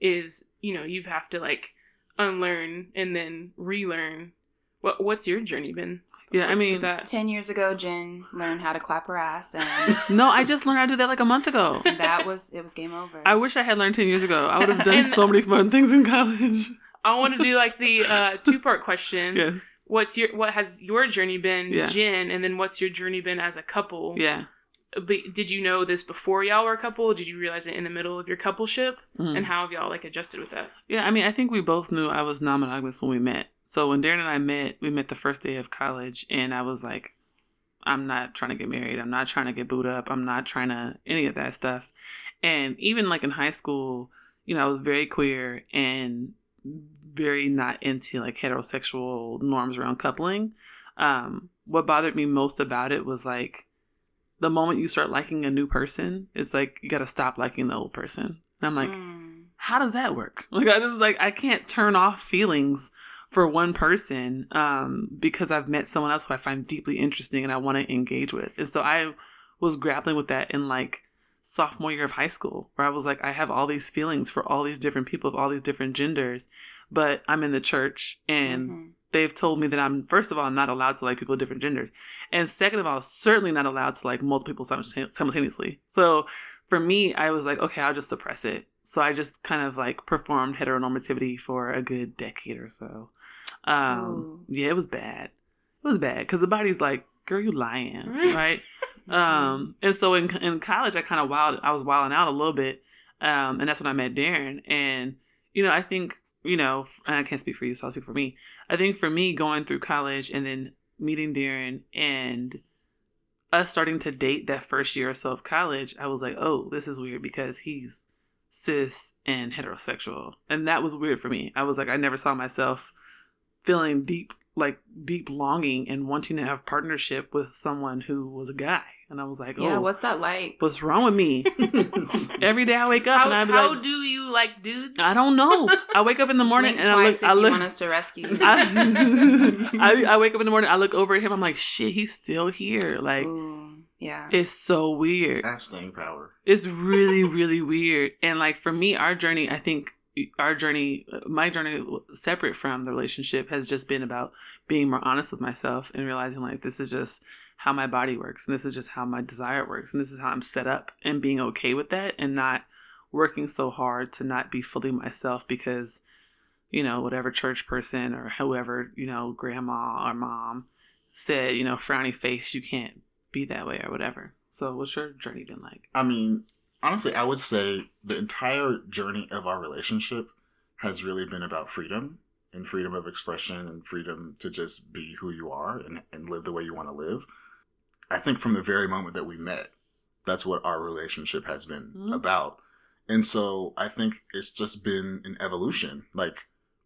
D: is, you have to like unlearn and then relearn. What's your journey been?
A: Yeah, I mean,
E: 10 years ago, Jen learned how to clap her ass, and
A: no, I just learned how to do that like a month ago.
E: it was game over.
A: I wish I had learned 10 years ago. I would have done so many fun things in college.
D: I want to do like the two-part question.
A: Yes.
D: What has your journey been,
A: Yeah.
D: Jen, and then what's your journey been as a couple?
A: Yeah.
D: But did you know this before y'all were a couple? Did you realize it in the middle of your coupleship? And how have y'all like adjusted with that?
A: Yeah, I mean, I think we both knew I was non-monogamous when we met. So when Daren and I met, we met the first day of college, and I was like, I'm not trying to get married. I'm not trying to get booed up. I'm not trying to any of that stuff. And even like in high school, I was very queer and very not into like heterosexual norms around coupling. What bothered me most about it was like the moment you start liking a new person, it's like you got to stop liking the old person. And I'm like, how does that work? Like I can't turn off feelings for one person because I've met someone else who I find deeply interesting and I want to engage with. And so I was grappling with that in like sophomore year of high school, where I was like, I have all these feelings for all these different people of all these different genders, but I'm in the church and they've told me that I'm, first of all, not allowed to like people of different genders. And second of all, certainly not allowed to like multiple people simultaneously. So for me, I was like, okay, I'll just suppress it. So I just kind of like performed heteronormativity for a good decade or so. Yeah, it was bad. It was bad because the body's like, girl, you lying, right? And so in college, I was wilding out a little bit, and that's when I met Daren. And I think and I can't speak for you, so I'll speak for me. I think for me, going through college and then meeting Daren and us starting to date that first year or so of college, I was like, oh, this is weird because he's cis and heterosexual, and that was weird for me. I was like, I never saw myself feeling deep longing and wanting to have partnership with someone who was a guy. And I was like, oh,
E: what's that like?
A: What's wrong with me? Every day I wake up and I be like,
D: how do you like dudes?
A: I don't know. I wake up in the morning and I look.
E: You want us to rescue you.
A: I wake up in the morning. I look over at him. I'm like, shit, he's still here. Like,
E: yeah,
A: it's so weird.
B: Have staying power.
A: It's really, really weird. And like for me, my journey, separate from the relationship, has just been about being more honest with myself and realizing like this is just how my body works and this is just how my desire works and this is how I'm set up, and being okay with that and not working so hard to not be fully myself because whatever church person or whoever grandma or mom said frowny face, you can't be that way or whatever. So what's your journey been like?
B: I mean, honestly, I would say the entire journey of our relationship has really been about freedom and freedom of expression and freedom to just be who you are and live the way you want to live. I think from the very moment that we met, that's what our relationship has been about. And so I think it's just been an evolution. Like,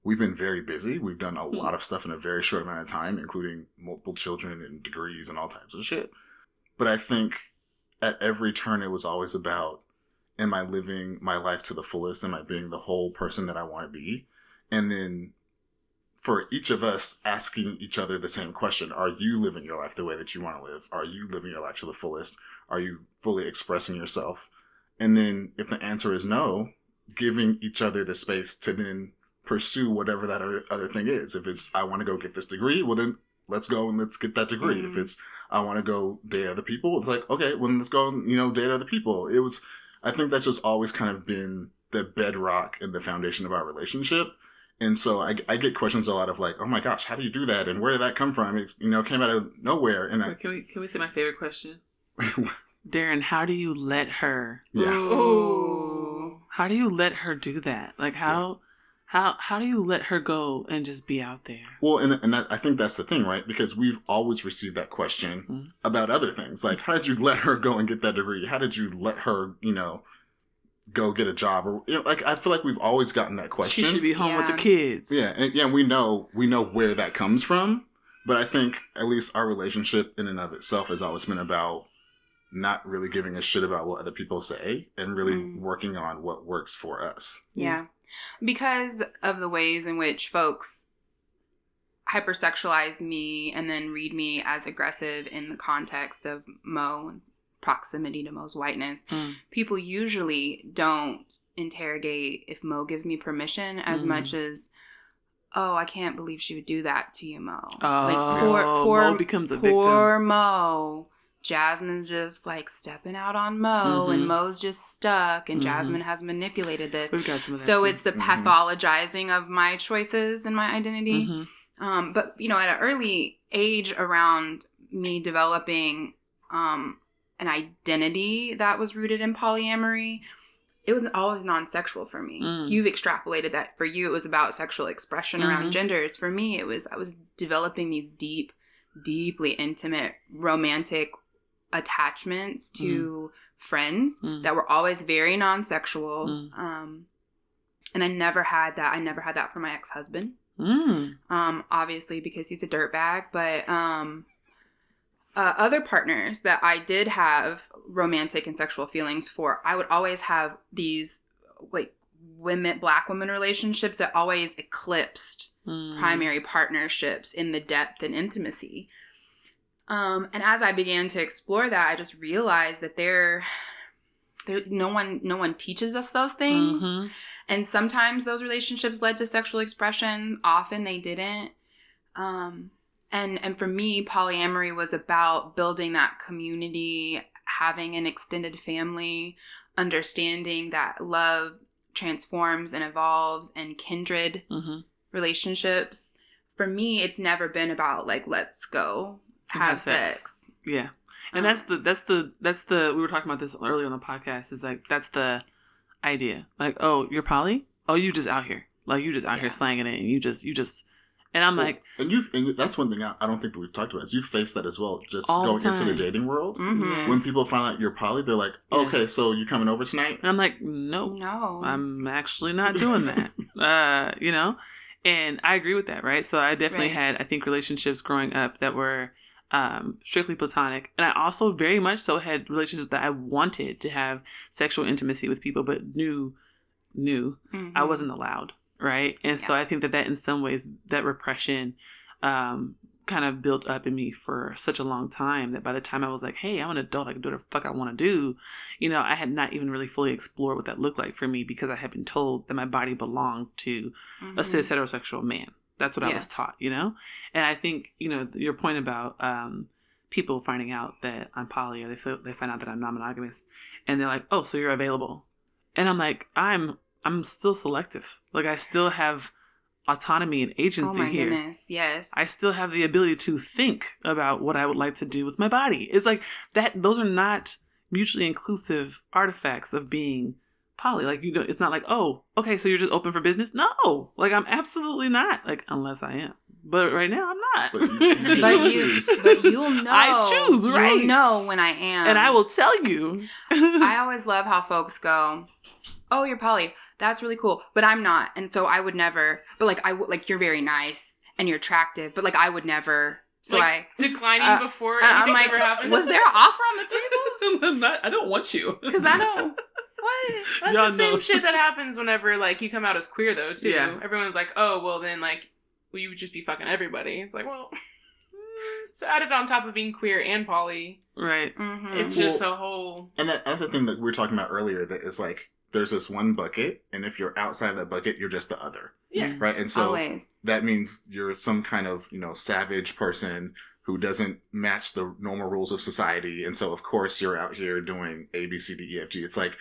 B: we've been very busy. We've done a lot of stuff in a very short amount of time, including multiple children and degrees and all types of shit. But I think at every turn, it was always about, am I living my life to the fullest? Am I being the whole person that I want to be? And then for each of us, asking each other the same question. Are you living your life the way that you want to live? Are you living your life to the fullest? Are you fully expressing yourself? And then if the answer is no, giving each other the space to then pursue whatever that other thing is. If it's, I want to go get this degree, well then let's go and let's get that degree. If it's, I want to go date other people, it's like, okay, well, let's go and, date other people. I think that's just always kind of been the bedrock and the foundation of our relationship. And so I get questions a lot of like, oh my gosh, how do you do that? And where did that come from? It, came out of nowhere. And
A: can we say my favorite question? Daren, how do you let her?
B: Yeah.
D: Ooh.
A: How do you let her do that? Like how do you let her go and just be out there?
B: Well, and that, I think that's the thing, right? Because we've always received that question about other things. Like, how did you let her go and get that degree? How did you let her, go get a job? Or like, I feel like we've always gotten that question.
A: She should be home with the kids.
B: Yeah, and we know where that comes from. But I think at least our relationship in and of itself has always been about not really giving a shit about what other people say and really working on what works for us.
E: Yeah. Because of the ways in which folks hypersexualize me and then read me as aggressive in the context of Mo and proximity to Mo's whiteness, people usually don't interrogate if Mo gives me permission as much as, oh, I can't believe she would do that to you, Mo.
A: Mo becomes a victim.
E: Poor Mo. Jasmine's just like stepping out on Mo, and Mo's just stuck, and Jasmine has manipulated this.
A: We've got some of that
E: so
A: too.
E: it's the pathologizing of my choices and my identity. But at an early age, around me developing an identity that was rooted in polyamory, it was always non-sexual for me. You've extrapolated that. For you, it was about sexual expression around genders. For me, I was developing these deeply intimate, romantic attachments to friends that were always very non-sexual. And I never had that. I never had that for my ex-husband. Obviously because he's a dirtbag, but other partners that I did have romantic and sexual feelings for, I would always have these like black women relationships that always eclipsed primary partnerships in the depth and intimacy. And as I began to explore that, I just realized that no one teaches us those things. And sometimes those relationships led to sexual expression. Often they didn't. And for me, polyamory was about building that community, having an extended family, understanding that love transforms and evolves, and kindred relationships. For me, it's never been about like, let's go have sex.
A: Yeah. And that's the we were talking about this earlier on the podcast, is like, that's the idea. Like, oh, you're poly? Oh, you just out here. Like, you just out here slanging it, and you just and I'm like,
B: and that's one thing I don't think that we've talked about, is you face that as well, just
A: all
B: going into the dating world.
A: Yes.
B: When people find out you're poly, they're like, okay, so you coming over tonight?
A: And I'm like, no, I'm actually not doing that. And I agree with that, right? So I definitely had, I think, relationships growing up that were strictly platonic, and I also very much so had relationships that I wanted to have sexual intimacy with people, but knew I wasn't allowed, right? And so I think that in some ways, that repression kind of built up in me for such a long time that by the time I was like, hey, I'm an adult, I can do whatever the fuck I want to do, I had not even really fully explored what that looked like for me, because I had been told that my body belonged to a cis heterosexual man. That's what I was taught, And I think, your point about people finding out that I'm poly, or they find out that I'm non-monogamous, and they're like, oh, so you're available. And I'm like, I'm still selective. Like, I still have autonomy and agency here. Oh my
E: goodness, yes.
A: I still have the ability to think about what I would like to do with my body. It's like that. Those are not mutually inclusive artifacts of being poly. Like, it's not like, oh, okay, so you're just open for business? No, like, I'm absolutely not. Like, unless I am. But right now, I'm not.
E: But you'll know.
A: I choose, right?
E: You'll know when I am.
A: And I will tell you.
E: I always love how folks go, oh, you're poly. That's really cool. But I'm not. And so I would never. But, like, you're very nice and you're attractive. But, like, I would never. So
D: like, declining before anything's ever happened?
E: Was there an offer on the table?
A: I don't want you.
E: Because I don't. What?
D: That's the same shit that happens whenever, like, you come out as queer, though, too. Yeah. Everyone's like, oh, well, then, like, you would just be fucking everybody. It's like, well, so added on top of being queer and poly.
A: Right.
D: It's just a whole...
B: And that's the thing that we were talking about earlier, that is, like, there's this one bucket, and if you're outside of that bucket, you're just the other.
D: Yeah.
B: Right? And so
E: Always.
B: that means you're some kind of, savage person who doesn't match the normal rules of society. And so, of course, you're out here doing A, B, C, D, E, F, G. It's like,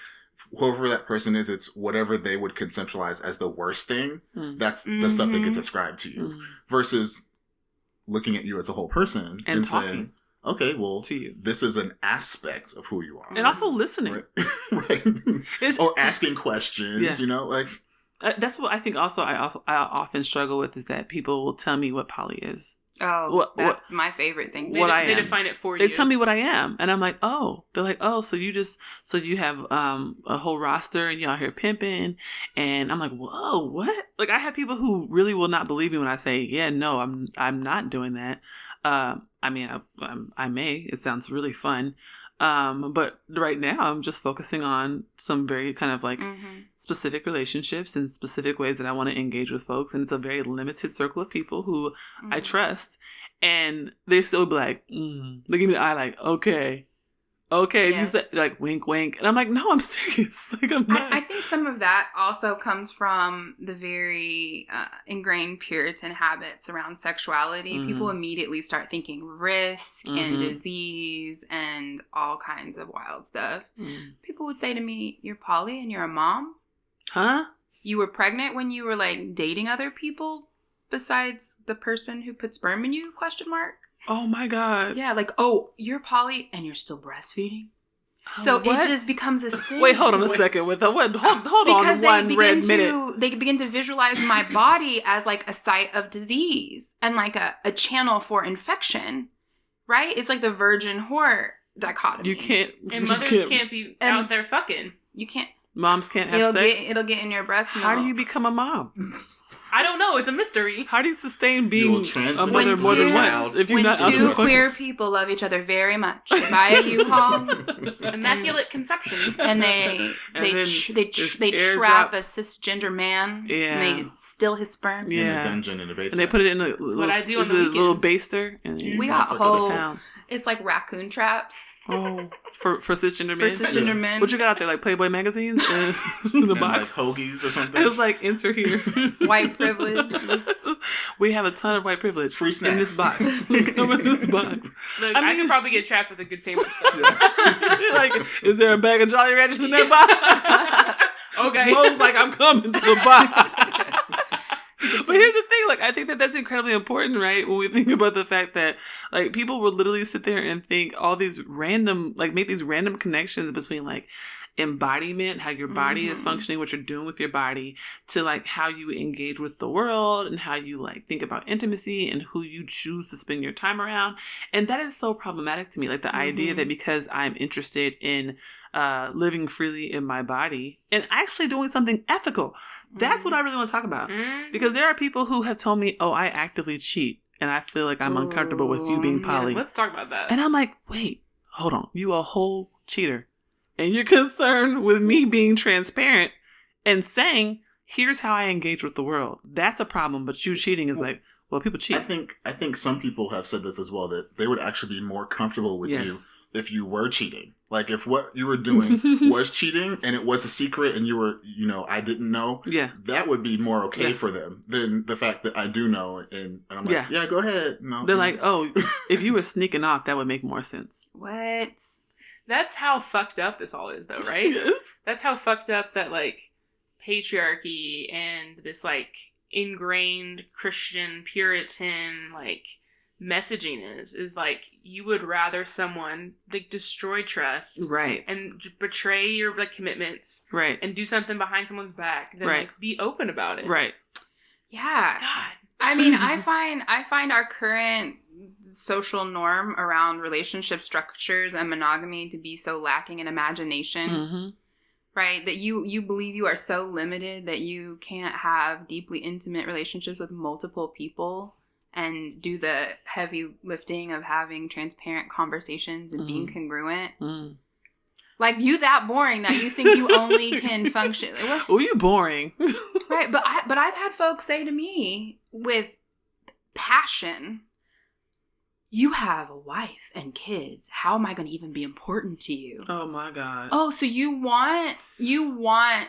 B: whoever that person is, it's whatever they would conceptualize as the worst thing. That's the stuff that gets ascribed to you. Versus looking at you as a whole person and saying, okay, well,
A: to you.
B: This is an aspect of who you are.
A: And also listening.
B: Right. Or asking questions, like...
A: That's what I think also I often struggle with, is that people will tell me what poly is.
E: Oh, that's my favorite thing.
D: They define it for you.
A: They tell me what I am. And I'm like, oh. They're like, oh, so you have a whole roster and you out here pimping. And I'm like, whoa, what? Like, I have people who really will not believe me when I say, yeah, no, I'm not doing that. I mean, I may. It sounds really fun. But right now I'm just focusing on some very kind of like specific relationships and specific ways that I want to engage with folks. And it's a very limited circle of people who I trust. And they still be like, they give me the eye like, okay. Yes. You said like wink, wink. And I'm like, no, I'm serious. Like, I'm not.
E: I think some of that also comes from the very ingrained Puritan habits around sexuality. People immediately start thinking risk and disease and all kinds of wild stuff. People would say to me, you're poly and you're a mom?
A: Huh?
E: You were pregnant when you were like dating other people besides the person who put sperm in you? ?
A: Oh my God.
E: Yeah, like, oh, you're poly and you're still breastfeeding? So
A: what?
E: it just becomes this thing.
A: Wait, hold on a second. Hold
E: because
A: on one red minute.
E: They begin to visualize my body as like a site of disease and like a channel for infection, right? It's like the virgin whore dichotomy.
A: You can't.
D: And mothers can't be out there fucking.
E: You can't.
A: Moms can't have sex.
E: It'll get in your breast milk.
A: How do you become a mom?
D: I don't know. It's a mystery.
A: How do you sustain being a mother more than once
E: if you're not two queer people love each other very much, they buy a U-Haul,
D: immaculate conception,
E: and they trap a cisgender man, and they steal his sperm
B: in a dungeon in a basement,
A: and they put it in a little baster, and
E: we got whole. It's like raccoon traps.
A: Oh, for cisgender men.
E: For cisgender men.
A: What you got out there, like Playboy magazines in the box,
B: like hoagies or something?
A: It was like enter here.
E: White privilege.
A: We have a ton of white privilege.
B: Free snacks
A: in this box. Come in this box.
D: Look, I could probably get trapped with a good sandwich.
A: Like, is there a bag of Jolly Ranchers in that box?
D: Okay.
A: Mo's like, I'm coming to the box. But here's the thing, like, I think that's incredibly important, right? When we think about the fact that, like, people will literally sit there and think all these random, like, make these random connections between, like, embodiment, how your body is functioning, what you're doing with your body, to, like, how you engage with the world and how you, like, think about intimacy and who you choose to spend your time around. And that is so problematic to me. Like, the idea that because I'm interested in living freely in my body and actually doing something ethical, that's what I really want to talk about. Because there are people who have told me, oh, I actively cheat and I feel like I'm uncomfortable with you being poly.
D: Yeah, let's talk about that.
A: And I'm like, wait, hold on. You a whole cheater. And you're concerned with me being transparent and saying, here's how I engage with the world. That's a problem. But you cheating is like, well, people cheat.
B: I think some people have said this as well, that they would actually be more comfortable with you if you were cheating. Like, if what you were doing was cheating and it was a secret and you were, I didn't know, that would be more okay for them than the fact that I do know. And I'm like, yeah, go ahead. No,
A: they're like, oh, if you were sneaking off, that would make more sense.
E: What?
D: That's how fucked up this all is, though, right?
A: Yes.
D: That's how fucked up that, like, patriarchy and this, like, ingrained Christian Puritan, like, messaging is like, you would rather someone like destroy trust,
A: right,
D: and betray your like commitments,
A: right,
D: and do something behind someone's back than like be open about it,
A: right.
E: Yeah.
D: God.
E: I mean, I find our current social norm around relationship structures and monogamy to be so lacking in imagination. Right? That you believe you are so limited that you can't have deeply intimate relationships with multiple people and do the heavy lifting of having transparent conversations and being congruent. Like, you that boring that you think you only can function.
A: Oh, you boring.
E: Right, but I've had folks say to me with passion, you have a wife and kids. How am I going to even be important to you?
A: Oh my God.
E: Oh, so you want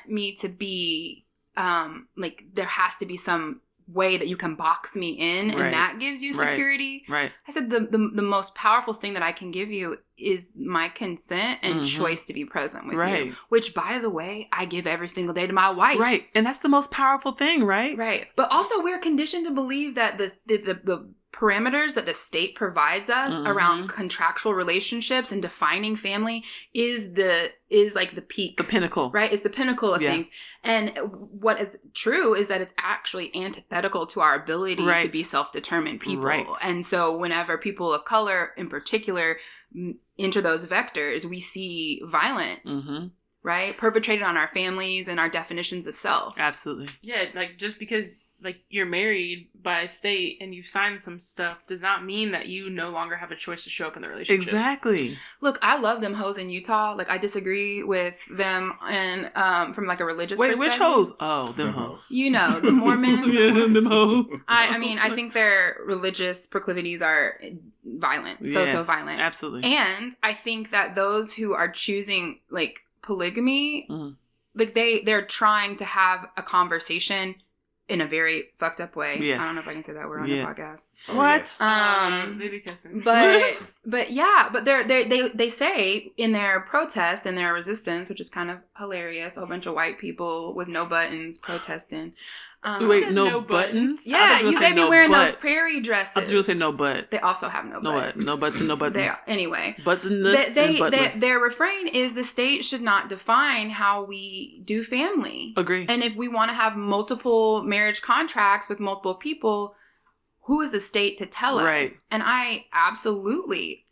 E: me to be like there has to be some way that you can box me in, and that gives you security.
A: Right.
E: I said the most powerful thing that I can give you is my consent and choice to be present with you. Which, by the way, I give every single day to my wife.
A: Right. And that's the most powerful thing, right?
E: Right. But also we're conditioned to believe that the parameters that the state provides us around contractual relationships and defining family is like the peak.
A: The pinnacle.
E: Right? It's the pinnacle of things. And what is true is that it's actually antithetical to our ability to be self-determined people.
A: Right.
E: And so whenever people of color in particular enter those vectors, we see violence. Right? Perpetrated on our families and our definitions of self.
A: Absolutely.
D: Yeah, like just because like you're married by state and you've signed some stuff does not mean that you no longer have a choice to show up in the relationship.
A: Exactly.
E: Look, I love them hoes in Utah. Like I disagree with them and from like a religious perspective.
A: Which hoes? Oh, them hoes.
E: You know, the Mormons.
A: Yeah, them hoes.
E: I mean, I think their religious proclivities are violent. So violent.
A: Absolutely.
E: And I think that those who are choosing like polygamy, like they're trying to have a conversation in a very fucked up way.
A: Yes.
E: I don't know if I can say that word on the podcast.
A: What?
D: Maybe kissing.
E: But yeah, but they say in their protest and their resistance, which is kind of hilarious, a whole bunch of white people with no buttons protesting.
A: Wait, no buttons?
E: Yeah, they be wearing those prairie dresses.
A: I was going to say no butt.
E: They also have no butt.
A: No butts and no buttons.
E: Anyway.
A: Buttonless and buttless.
E: Their refrain is the state should not define how we do family.
A: Agree.
E: And if we want to have multiple marriage contracts with multiple people, who is the state to tell us? And I absolutely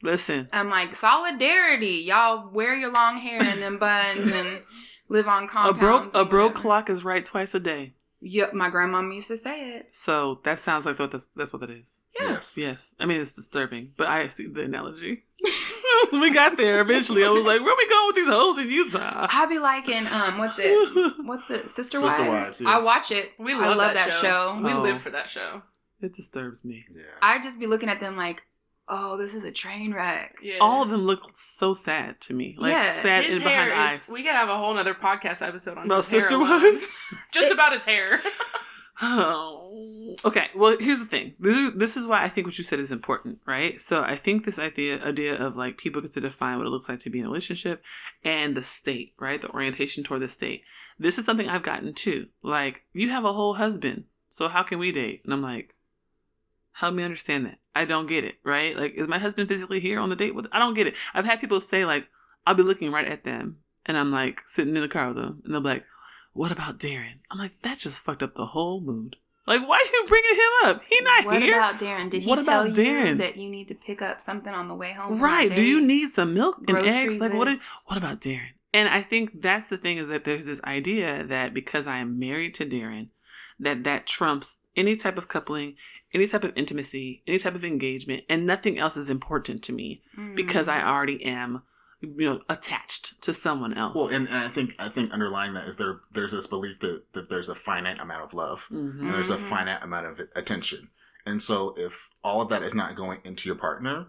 E: I'm like, solidarity. Y'all wear your long hair and them buns and live on compounds.
A: A broke clock is right twice a day.
E: Yep, my grandmama used to say it.
A: So that sounds like that's what it is.
E: Yeah.
A: Yes. I mean, it's disturbing, but I see the analogy. We got there eventually. I was like, where are we going with these hoes in Utah?
E: I'll be liking, what's it? Sister Wives?
B: Yeah.
E: I watch it.
D: I love that show. We
A: Oh.
D: live for that show.
A: It disturbs me.
B: Yeah.
E: I just be looking at them like, oh, this is a train wreck.
D: Yeah.
A: All of them look so sad to me. Like sad
D: his
A: and behind
D: hair
A: the eyes.
D: We could have a whole nother podcast episode on
A: About
D: his hair
A: Sister
D: alone.
A: Wives?
D: Just about his hair.
A: Oh, okay. Well, here's the thing. This is why I think what you said is important, right? So I think this idea of like people get to define what it looks like to be in a relationship and the state, right? The orientation toward the state. This is something I've gotten too. Like, you have a whole husband, so how can we date? And I'm like, help me understand that. I don't get it, right? Like, is my husband physically here on the date with? I don't get it. I've had people say like, I'll be looking right at them, and I'm like sitting in the car with them, and they're like, what about Daren? I'm like, that just fucked up the whole mood. Like, why are you bringing him up? He not
E: what
A: here.
E: What about Daren? Did he tell you that you need to pick up something on the way home?
A: Right. Do you need some milk and eggs? Like,
E: goods?
A: what about Daren? And I think that's the thing, is that there's this idea that because I am married to Daren, that trumps any type of coupling, any type of intimacy, any type of engagement, and nothing else is important to me because I already am, attached to someone else.
B: Well, and I think underlying that is there's this belief that there's a finite amount of love and there's a finite amount of attention. And so if all of that is not going into your partner,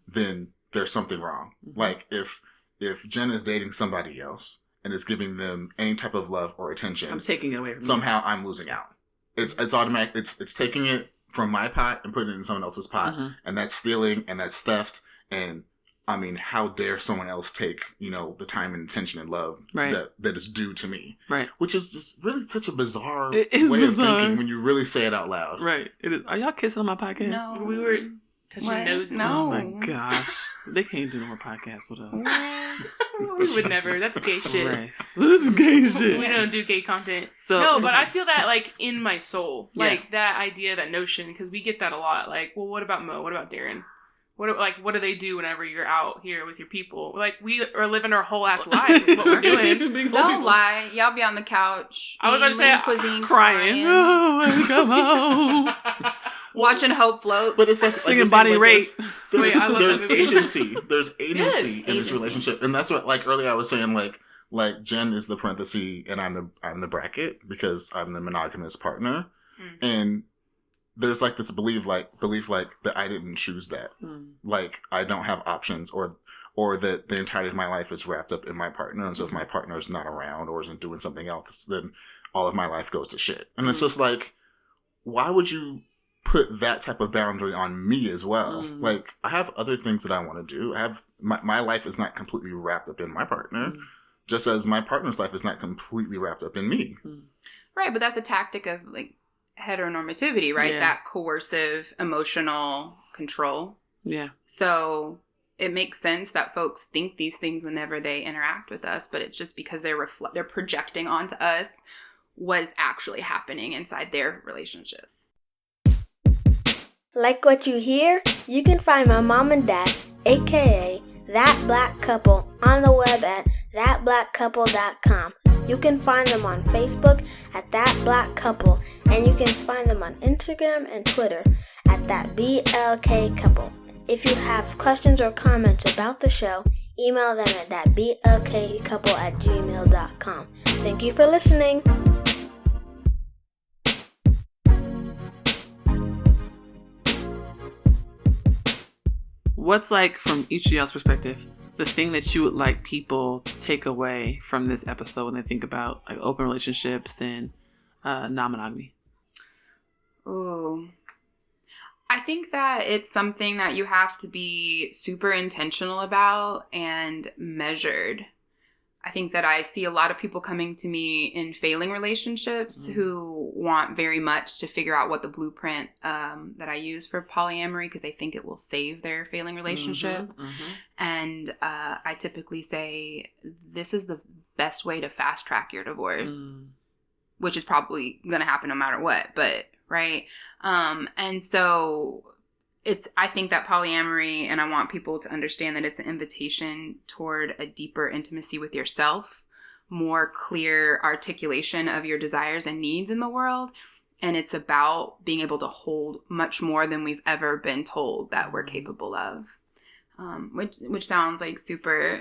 B: then there's something wrong. Like if Jenn is dating somebody else and is giving them any type of love or attention,
A: I'm taking it away from
B: somehow I'm losing out. It's automatic. It's taking it from my pot and putting it in someone else's pot, and that's stealing and that's theft. And I mean, how dare someone else take, the time and attention and love that is due to me. Right. Which is just really such a bizarre way of thinking when you really say it out loud.
A: Right. It is. Are y'all kissing on my podcast?
E: No.
D: We were touching noses.
E: No.
A: Oh my gosh. They can't do no more podcasts with us.
D: We would never. That's gay shit.
A: This is gay shit.
D: We don't do gay content.
A: So,
D: no, but I feel that like in my soul. Like that idea, that notion, because we get that a lot. Like, well, what about Mo? What about Daren? What do they do whenever you're out here with your people? Like, we are living our whole ass lives is what we're doing.
E: Don't lie. Y'all be on the couch.
D: I was going to say,
E: cuisine,
A: crying. Oh, come on.
E: Watching Hope float.
B: But it's like
A: singing Body Rate.
B: There's agency. There's agency in this relationship. And that's what, like, earlier I was saying, like Jenn is the parenthesis and I'm the bracket because I'm the monogamous partner. And there's like this belief like that I didn't choose that. Like I don't have options, or that the entirety of my life is wrapped up in my partner, and so if my partner is not around or isn't doing something else, then all of my life goes to shit. And it's just like, why would you put that type of boundary on me as well? Like, I have other things that I want to do. I have my life is not completely wrapped up in my partner, just as my partner's life is not completely wrapped up in me.
E: Right, but that's a tactic of like heteronormativity, right?
A: Yeah.
E: That coercive emotional control.
A: Yeah.
E: So it makes sense that folks think these things whenever they interact with us, but it's just because they're projecting onto us what's actually happening inside their relationship.
F: Like what you hear? You can find my mom and dad, aka That Black Couple, on the web at thatblackcouple.com. You can find them on Facebook at That Black Couple, and you can find them on Instagram and Twitter at That BLK Couple. If you have questions or comments about the show, email them at thatblkcouple@gmail.com. Thank you for listening.
A: What's like, from each of y'all's perspective, the thing that you would like people to take away from this episode when they think about like open relationships and non-monogamy?
E: Ooh. I think that it's something that you have to be super intentional about and measured. I think that I see a lot of people coming to me in failing relationships who want very much to figure out what the blueprint that I use for polyamory, because they think it will save their failing relationship. And I typically say, this is the best way to fast track your divorce, which is probably going to happen no matter what, but right. And so I think that polyamory, and I want people to understand that it's an invitation toward a deeper intimacy with yourself, more clear articulation of your desires and needs in the world. And it's about being able to hold much more than we've ever been told that we're capable of. Which sounds like super...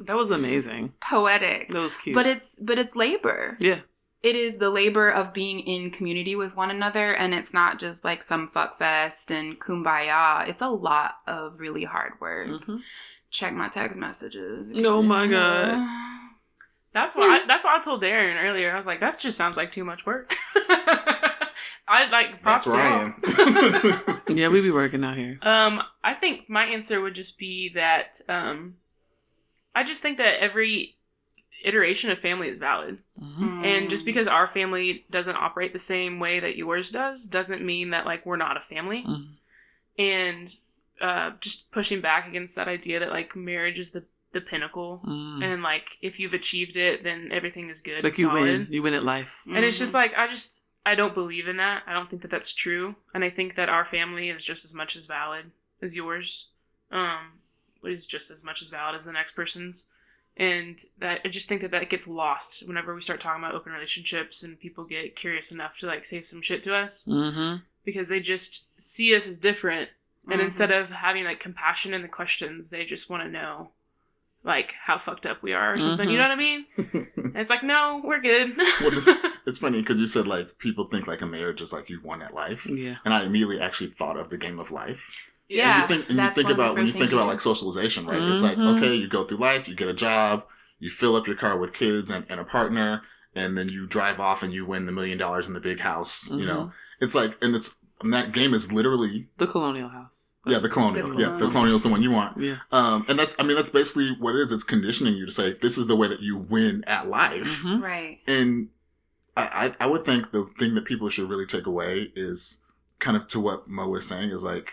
A: That was amazing.
E: Poetic.
A: That was cute.
E: But it's labor.
A: Yeah.
E: It is the labor of being in community with one another, and it's not just like some fuck fest and kumbaya. It's a lot of really hard work. Check my text messages.
A: Oh my God.
D: That's why I told Daren earlier. I was like, that just sounds like too much work. I like props
B: That's where I am.
A: Yeah, we be working out here.
D: I think my answer would just be that I just think that every iteration of family is valid. And just because our family doesn't operate the same way that yours does doesn't mean that like we're not a family. And just pushing back against that idea that like marriage is the pinnacle, and like if you've achieved it, then everything is good.
A: Like
D: and
A: you win at life.
D: And it's just like I don't believe in that. I don't think that that's true. And I think that our family is just as much as valid as yours. Is just as much as valid as the next person's. And that I just think that gets lost whenever we start talking about open relationships and people get curious enough to like say some shit to us, because they just see us as different. And instead of having like compassion in the questions, they just want to know like how fucked up we are or something. You know what I mean? And it's like, no, we're good.
B: It's funny because you said like people think like a marriage is like you won at life.
A: Yeah.
B: And I immediately actually thought of the game of life.
E: Yeah,
B: and you think about when you think about like socialization, right? It's like, okay, you go through life, you get a job, you fill up your car with kids and a partner, and then you drive off and you win the $1 million in the big house. You know, it's like, and that game is literally
A: the colonial house.
B: Yeah, the colonial. Yeah, the colonial is the one you want.
A: Yeah.
B: And that's basically what it is. It's conditioning you to say this is the way that you win at life.
E: Right.
B: And I would think the thing that people should really take away is kind of to what Mo was saying is like,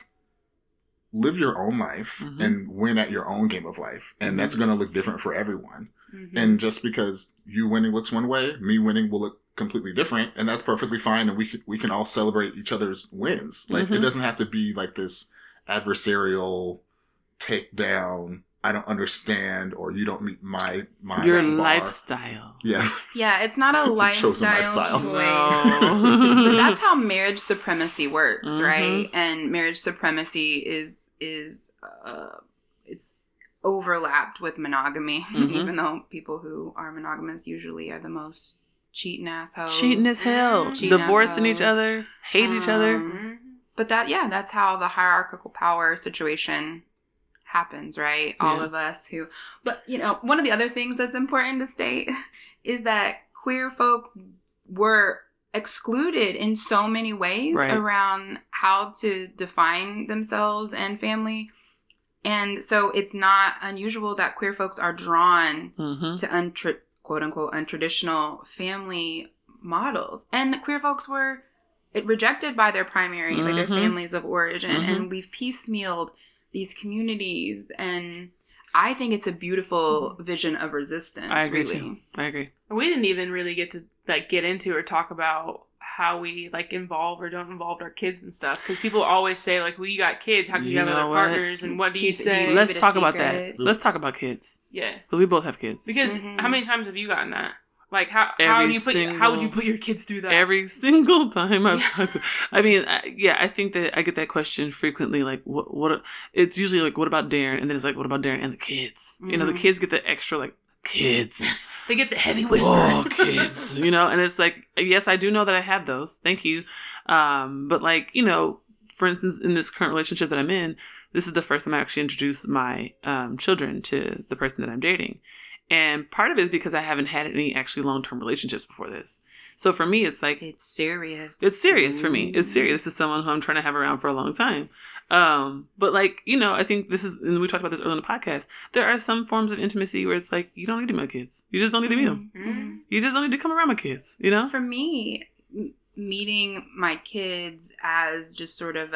B: live your own life and win at your own game of life. And that's going to look different for everyone. And just because you winning looks one way, me winning will look completely different. And that's perfectly fine. And we can all celebrate each other's wins. Like, it doesn't have to be like this adversarial takedown. I don't understand, or you don't meet my
A: your
B: bar.
A: lifestyle.
B: Yeah.
E: Yeah, it's not a
B: Chosen
E: lifestyle
B: lifestyle.
E: choice. But that's how marriage supremacy works, right? And marriage supremacy is it's overlapped with monogamy, even though people who are monogamous usually are the most cheating assholes.
A: Cheating as hell.
E: Cheating
A: Divorcing each
E: assholes.
A: other. Hating each other.
E: But that's how the hierarchical power situation happens, right? All of us who, but one of the other things that's important to state is that queer folks were excluded in so many ways around how to define themselves and family. And so it's not unusual that queer folks are drawn to quote unquote untraditional family models. And queer folks were rejected by their primary, like their families of origin. And we've piecemealed these communities. And I think it's a beautiful vision of resistance.
A: I agree
E: really.
A: too. I agree.
D: We didn't even really get to get into or talk about how we involve or don't involve our kids and stuff, because people always say well, you got kids, how can you have other partners, and what do you say?
A: Let's talk about that. Let's talk about kids.
D: Yeah,
A: because we both have kids.
D: Because how many times have you gotten that? How would you put your kids through that?
A: Every single time I've talked to, I think that I get that question frequently. What? It's usually what about Daren? And then it's what about Daren and the kids? The kids get the extra kids.
D: They get the heavy whisper.
A: Oh, kids. And it's yes, I do know that I have those. Thank you. But for instance, in this current relationship that I'm in, this is the first time I actually introduced my children to the person that I'm dating. And part of it is because I haven't had any actually long-term relationships before this. So for me, it's
E: it's serious.
A: It's serious for me. It's serious. This is someone who I'm trying to have around for a long time. But I think this is, and we talked about this earlier in the podcast, there are some forms of intimacy where it's you don't need to meet my kids. You just don't need to meet them. Mm-hmm. You just don't need to come around my kids, For
E: me, meeting my kids as just sort of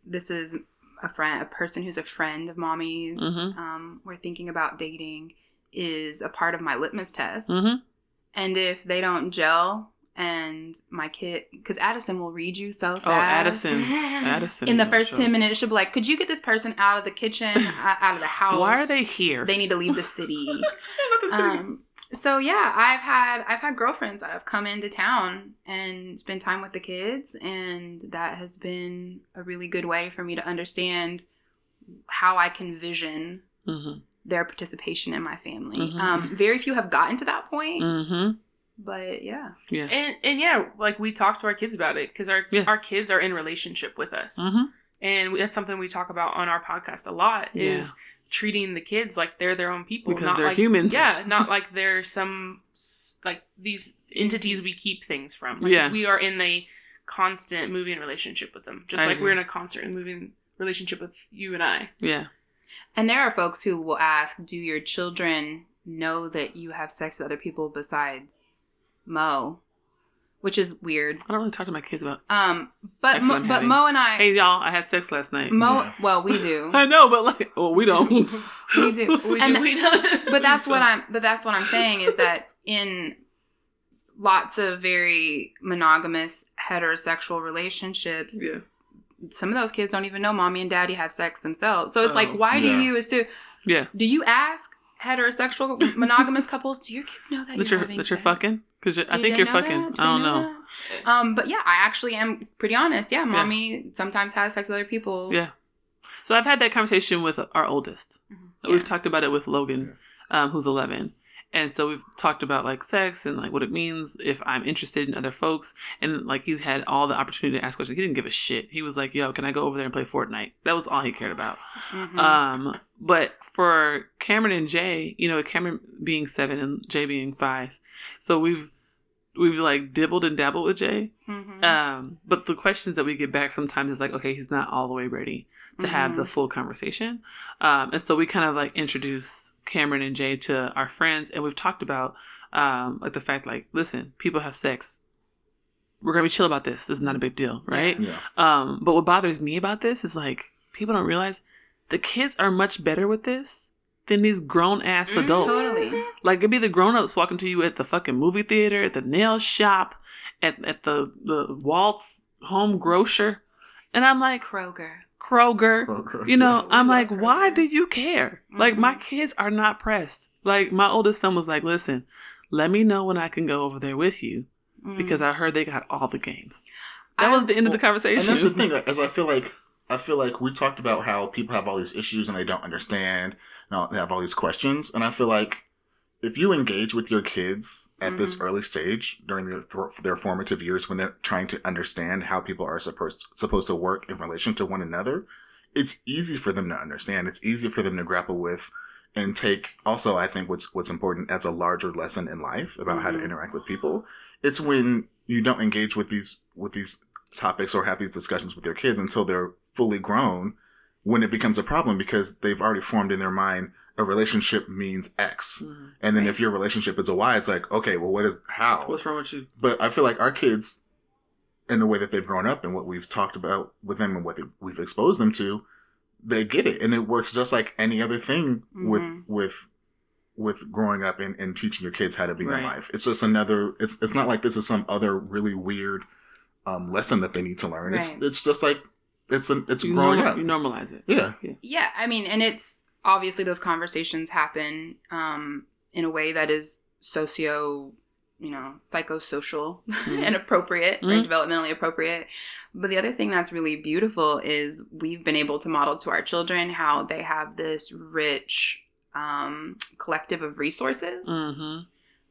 E: this is a person who's a friend of mommy's, we're thinking about dating, is a part of my litmus test. And if they don't gel, and my kid, because Addison will read you so fast.
A: Oh, Addison.
E: In the first 10 minutes, she'll be like, could you get this person out of the kitchen, out of the house?
A: Why are they here?
E: They need to leave the city. So yeah, I've had girlfriends that have come into town and spend time with the kids, and that has been a really good way for me to understand how I can vision their participation in my family. Very few have gotten to that point. But yeah.
D: And we talk to our kids about it, because our kids are in relationship with us. And that's something we talk about on our podcast a lot, is treating the kids like they're their own people.
A: Because
D: not
A: they're humans.
D: Yeah, not like they're some, these entities we keep things from. We are in a constant moving relationship with them. Just we're in a constant moving relationship with you and I.
A: Yeah.
E: And there are folks who will ask, do your children know that you have sex with other people besides Mo? Which is weird.
A: I don't really talk to my kids about
E: but Mo and I...
A: Hey, y'all, I had sex last night.
E: Well, we do.
A: I know, but we don't.
E: We do. We do. But that's what I'm saying, is that in lots of very monogamous heterosexual relationships, some of those kids don't even know mommy and daddy have sex themselves. So it's why do you assume? Yeah. Do you ask heterosexual monogamous couples, do your kids know that
A: you're fucking? Because I think you're fucking. I don't know.
E: But yeah, I actually am pretty honest. Yeah, mommy sometimes has sex with other people.
A: Yeah. So I've had that conversation with our oldest. We've talked about it with Logan, who's 11. And so we've talked about sex and what it means if I'm interested in other folks. And he's had all the opportunity to ask questions. He didn't give a shit. He was like, yo, can I go over there and play Fortnite? That was all he cared about. But for Cameron and Jay, Cameron being 7 and Jay being 5. So we've dibbled and dabbled with Jay. But the questions that we get back sometimes is okay, he's not all the way ready to have the full conversation. And so we kind of introduce Cameron and Jay to our friends, and we've talked about the fact listen, people have sex. We're gonna be chill about this. This is not a big deal, right? Yeah. But what bothers me about this is people don't realize the kids are much better with this than these grown ass adults.
E: Totally.
A: It'd be the grown ups walking to you at the fucking movie theater, at the nail shop, at the Waltz home grocer, and I'm like Kroger. I'm like, why do you care? My kids are not pressed. My oldest son was like, listen, let me know when I can go over there with you, because I heard they got all the games. That was the end of the conversation.
B: And that's the thing, as I feel like we talked about how people have all these issues and they don't understand, and they have all these questions, and I feel like if you engage with your kids at this
E: Mm-hmm.
B: early stage during their formative years when they're trying to understand how people are supposed to work in relation to one another, it's easy for them to understand. It's easy for them to grapple with and take. Also, I think what's important as a larger lesson in life about how to interact with people. It's when you don't engage with these topics or have these discussions with your kids until they're fully grown, when it becomes a problem because they've already formed in their mind a relationship means X. And then if your relationship is a Y, it's like, okay, well, how?
A: What's wrong with you?
B: But I feel like our kids, in the way that they've grown up and what we've talked about with them and what we've exposed them to, they get it. And it works just like any other thing with growing up and teaching your kids how to be in life. It's just another, it's not like this is some other really weird lesson that they need to learn.
E: Right.
B: It's just like, it's growing up.
A: You normalize it.
B: Yeah.
E: Yeah, I mean, and it's obviously those conversations happen in a way that is psychosocial and appropriate, right? Developmentally appropriate. But the other thing that's really beautiful is we've been able to model to our children how they have this rich collective of resources.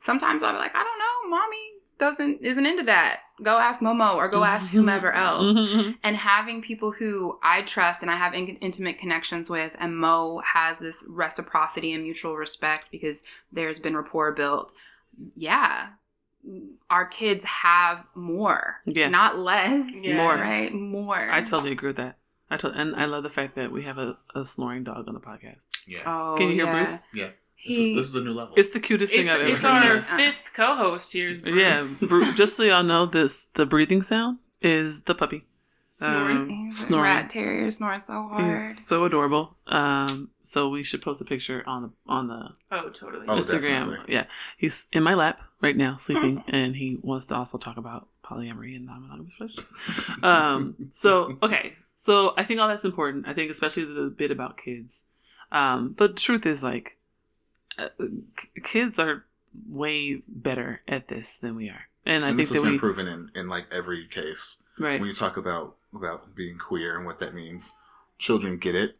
E: Sometimes I'll be like, I don't know, mommy isn't into that. Go ask Momo or go ask whomever else. And having people who I trust and I have intimate connections with, and Mo has this reciprocity and mutual respect because there's been rapport built. Yeah. Our kids have more, not less.
A: More.
E: Right? More.
A: I totally agree with that. And I love the fact that we have a snoring dog on the podcast.
B: Yeah.
E: Oh,
A: Can you hear Bruce?
B: Yeah. This is a new level.
A: It's the cutest thing I've ever
D: It's
A: heard.
D: our fifth co-host here is Bruce.
A: Yeah, just so y'all know, the breathing sound is the puppy.
D: Snoring.
A: Snoring.
E: Rat terrier snoring so hard.
A: He's so adorable. So we should post a picture on the
D: Oh, totally.
B: Oh,
A: Instagram.
B: definitely.
A: Yeah, he's in my lap right now sleeping, and he wants to also talk about polyamory and non-monogamous relationships. So I think all that's important. I think especially the bit about kids. But the truth is, like, kids are way better at this than we are, and I think
B: this has
A: that
B: been proven in like every case.
A: Right.
B: When you talk about being queer and what that means, children get it.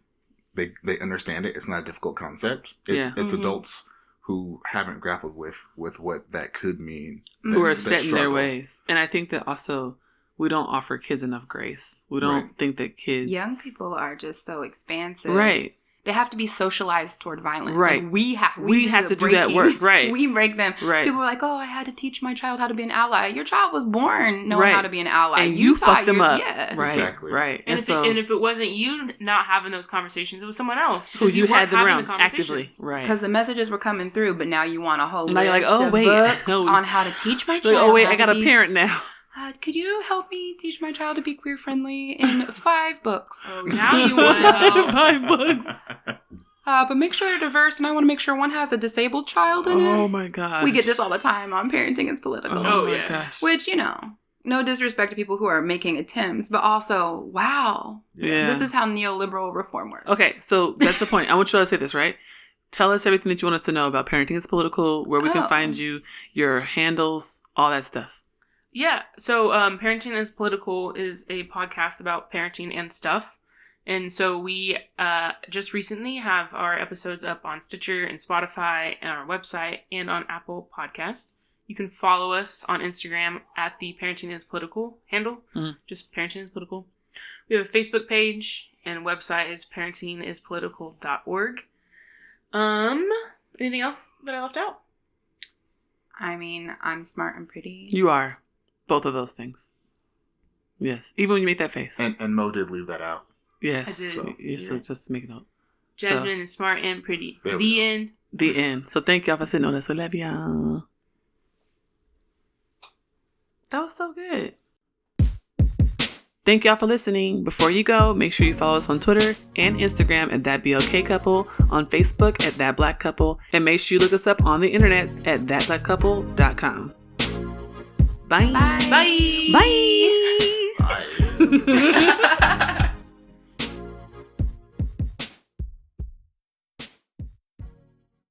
B: They understand it. It's not a difficult concept. It's adults who haven't grappled with what that could mean.
A: Who are set in their
B: struggle.
A: ways. And I think that also we don't offer kids enough grace. We don't think that kids...
E: Young people are just so expansive.
A: Right.
E: They have to be socialized toward violence.
A: Right.
E: Like we
A: have to do that work. Right.
E: We break them.
A: Right.
E: People are like, oh, I had to teach my child how to be an ally. Your child was born knowing how to be an ally.
A: And you
E: taught
A: fucked them up.
E: Yeah.
A: Right.
B: Exactly.
A: Right.
D: And if it wasn't you not having those conversations, it was someone else.
A: Who you had them
D: weren't having
A: around
D: the
A: actively.
D: conversations.
A: Right.
E: Because the messages were coming through, but now you want a whole
A: Now
E: list
A: you're like, oh,
E: of
A: wait,
E: books
A: no.
E: on how to teach my
A: Like,
E: child.
A: oh, wait,
E: how
A: I got
E: to
A: a
E: be-
A: parent now.
E: Could you help me teach my child to be queer friendly in 5 books?
D: Oh, now you want to help.
A: 5 books.
E: But make sure they're diverse, and I want to make sure one has a disabled child in it.
A: Oh, my gosh.
E: We get this all the time on Parenting is Political.
A: Oh, my
D: yeah.
A: gosh.
E: Which, no disrespect to people who are making attempts, but also, wow.
A: Yeah.
E: This is how neoliberal reform works.
A: Okay, so that's the point. I want you to say this, right? Tell us everything that you want us to know about Parenting is Political, where we can find you, your handles, all that stuff.
D: Yeah. So Parenting is Political is a podcast about parenting and stuff. And so we just recently have our episodes up on Stitcher and Spotify and our website and on Apple Podcasts. You can follow us on Instagram at the Parenting is Political handle. Just Parenting is Political. We have a Facebook page and website is parentingispolitical.org. Anything else that I left out?
E: I mean, I'm smart and pretty.
A: You are. Both of those things. Yes. Even when you make that face.
B: And Mo did leave that out.
A: Yes.
D: I did.
A: So, just make a note.
D: Jasmine is smart and pretty.
B: There we
D: The
B: go.
D: end.
A: The end. So thank y'all for sitting on us. So love y'all. That was so good. Thank y'all for listening. Before you go, make sure you follow us on Twitter and Instagram at thatblkcouple, on Facebook at thatblackcouple, and make sure you look us up on the internets at thatblackcouple.com. Bye.
E: Bye.
D: Bye.
A: Bye.
B: Bye.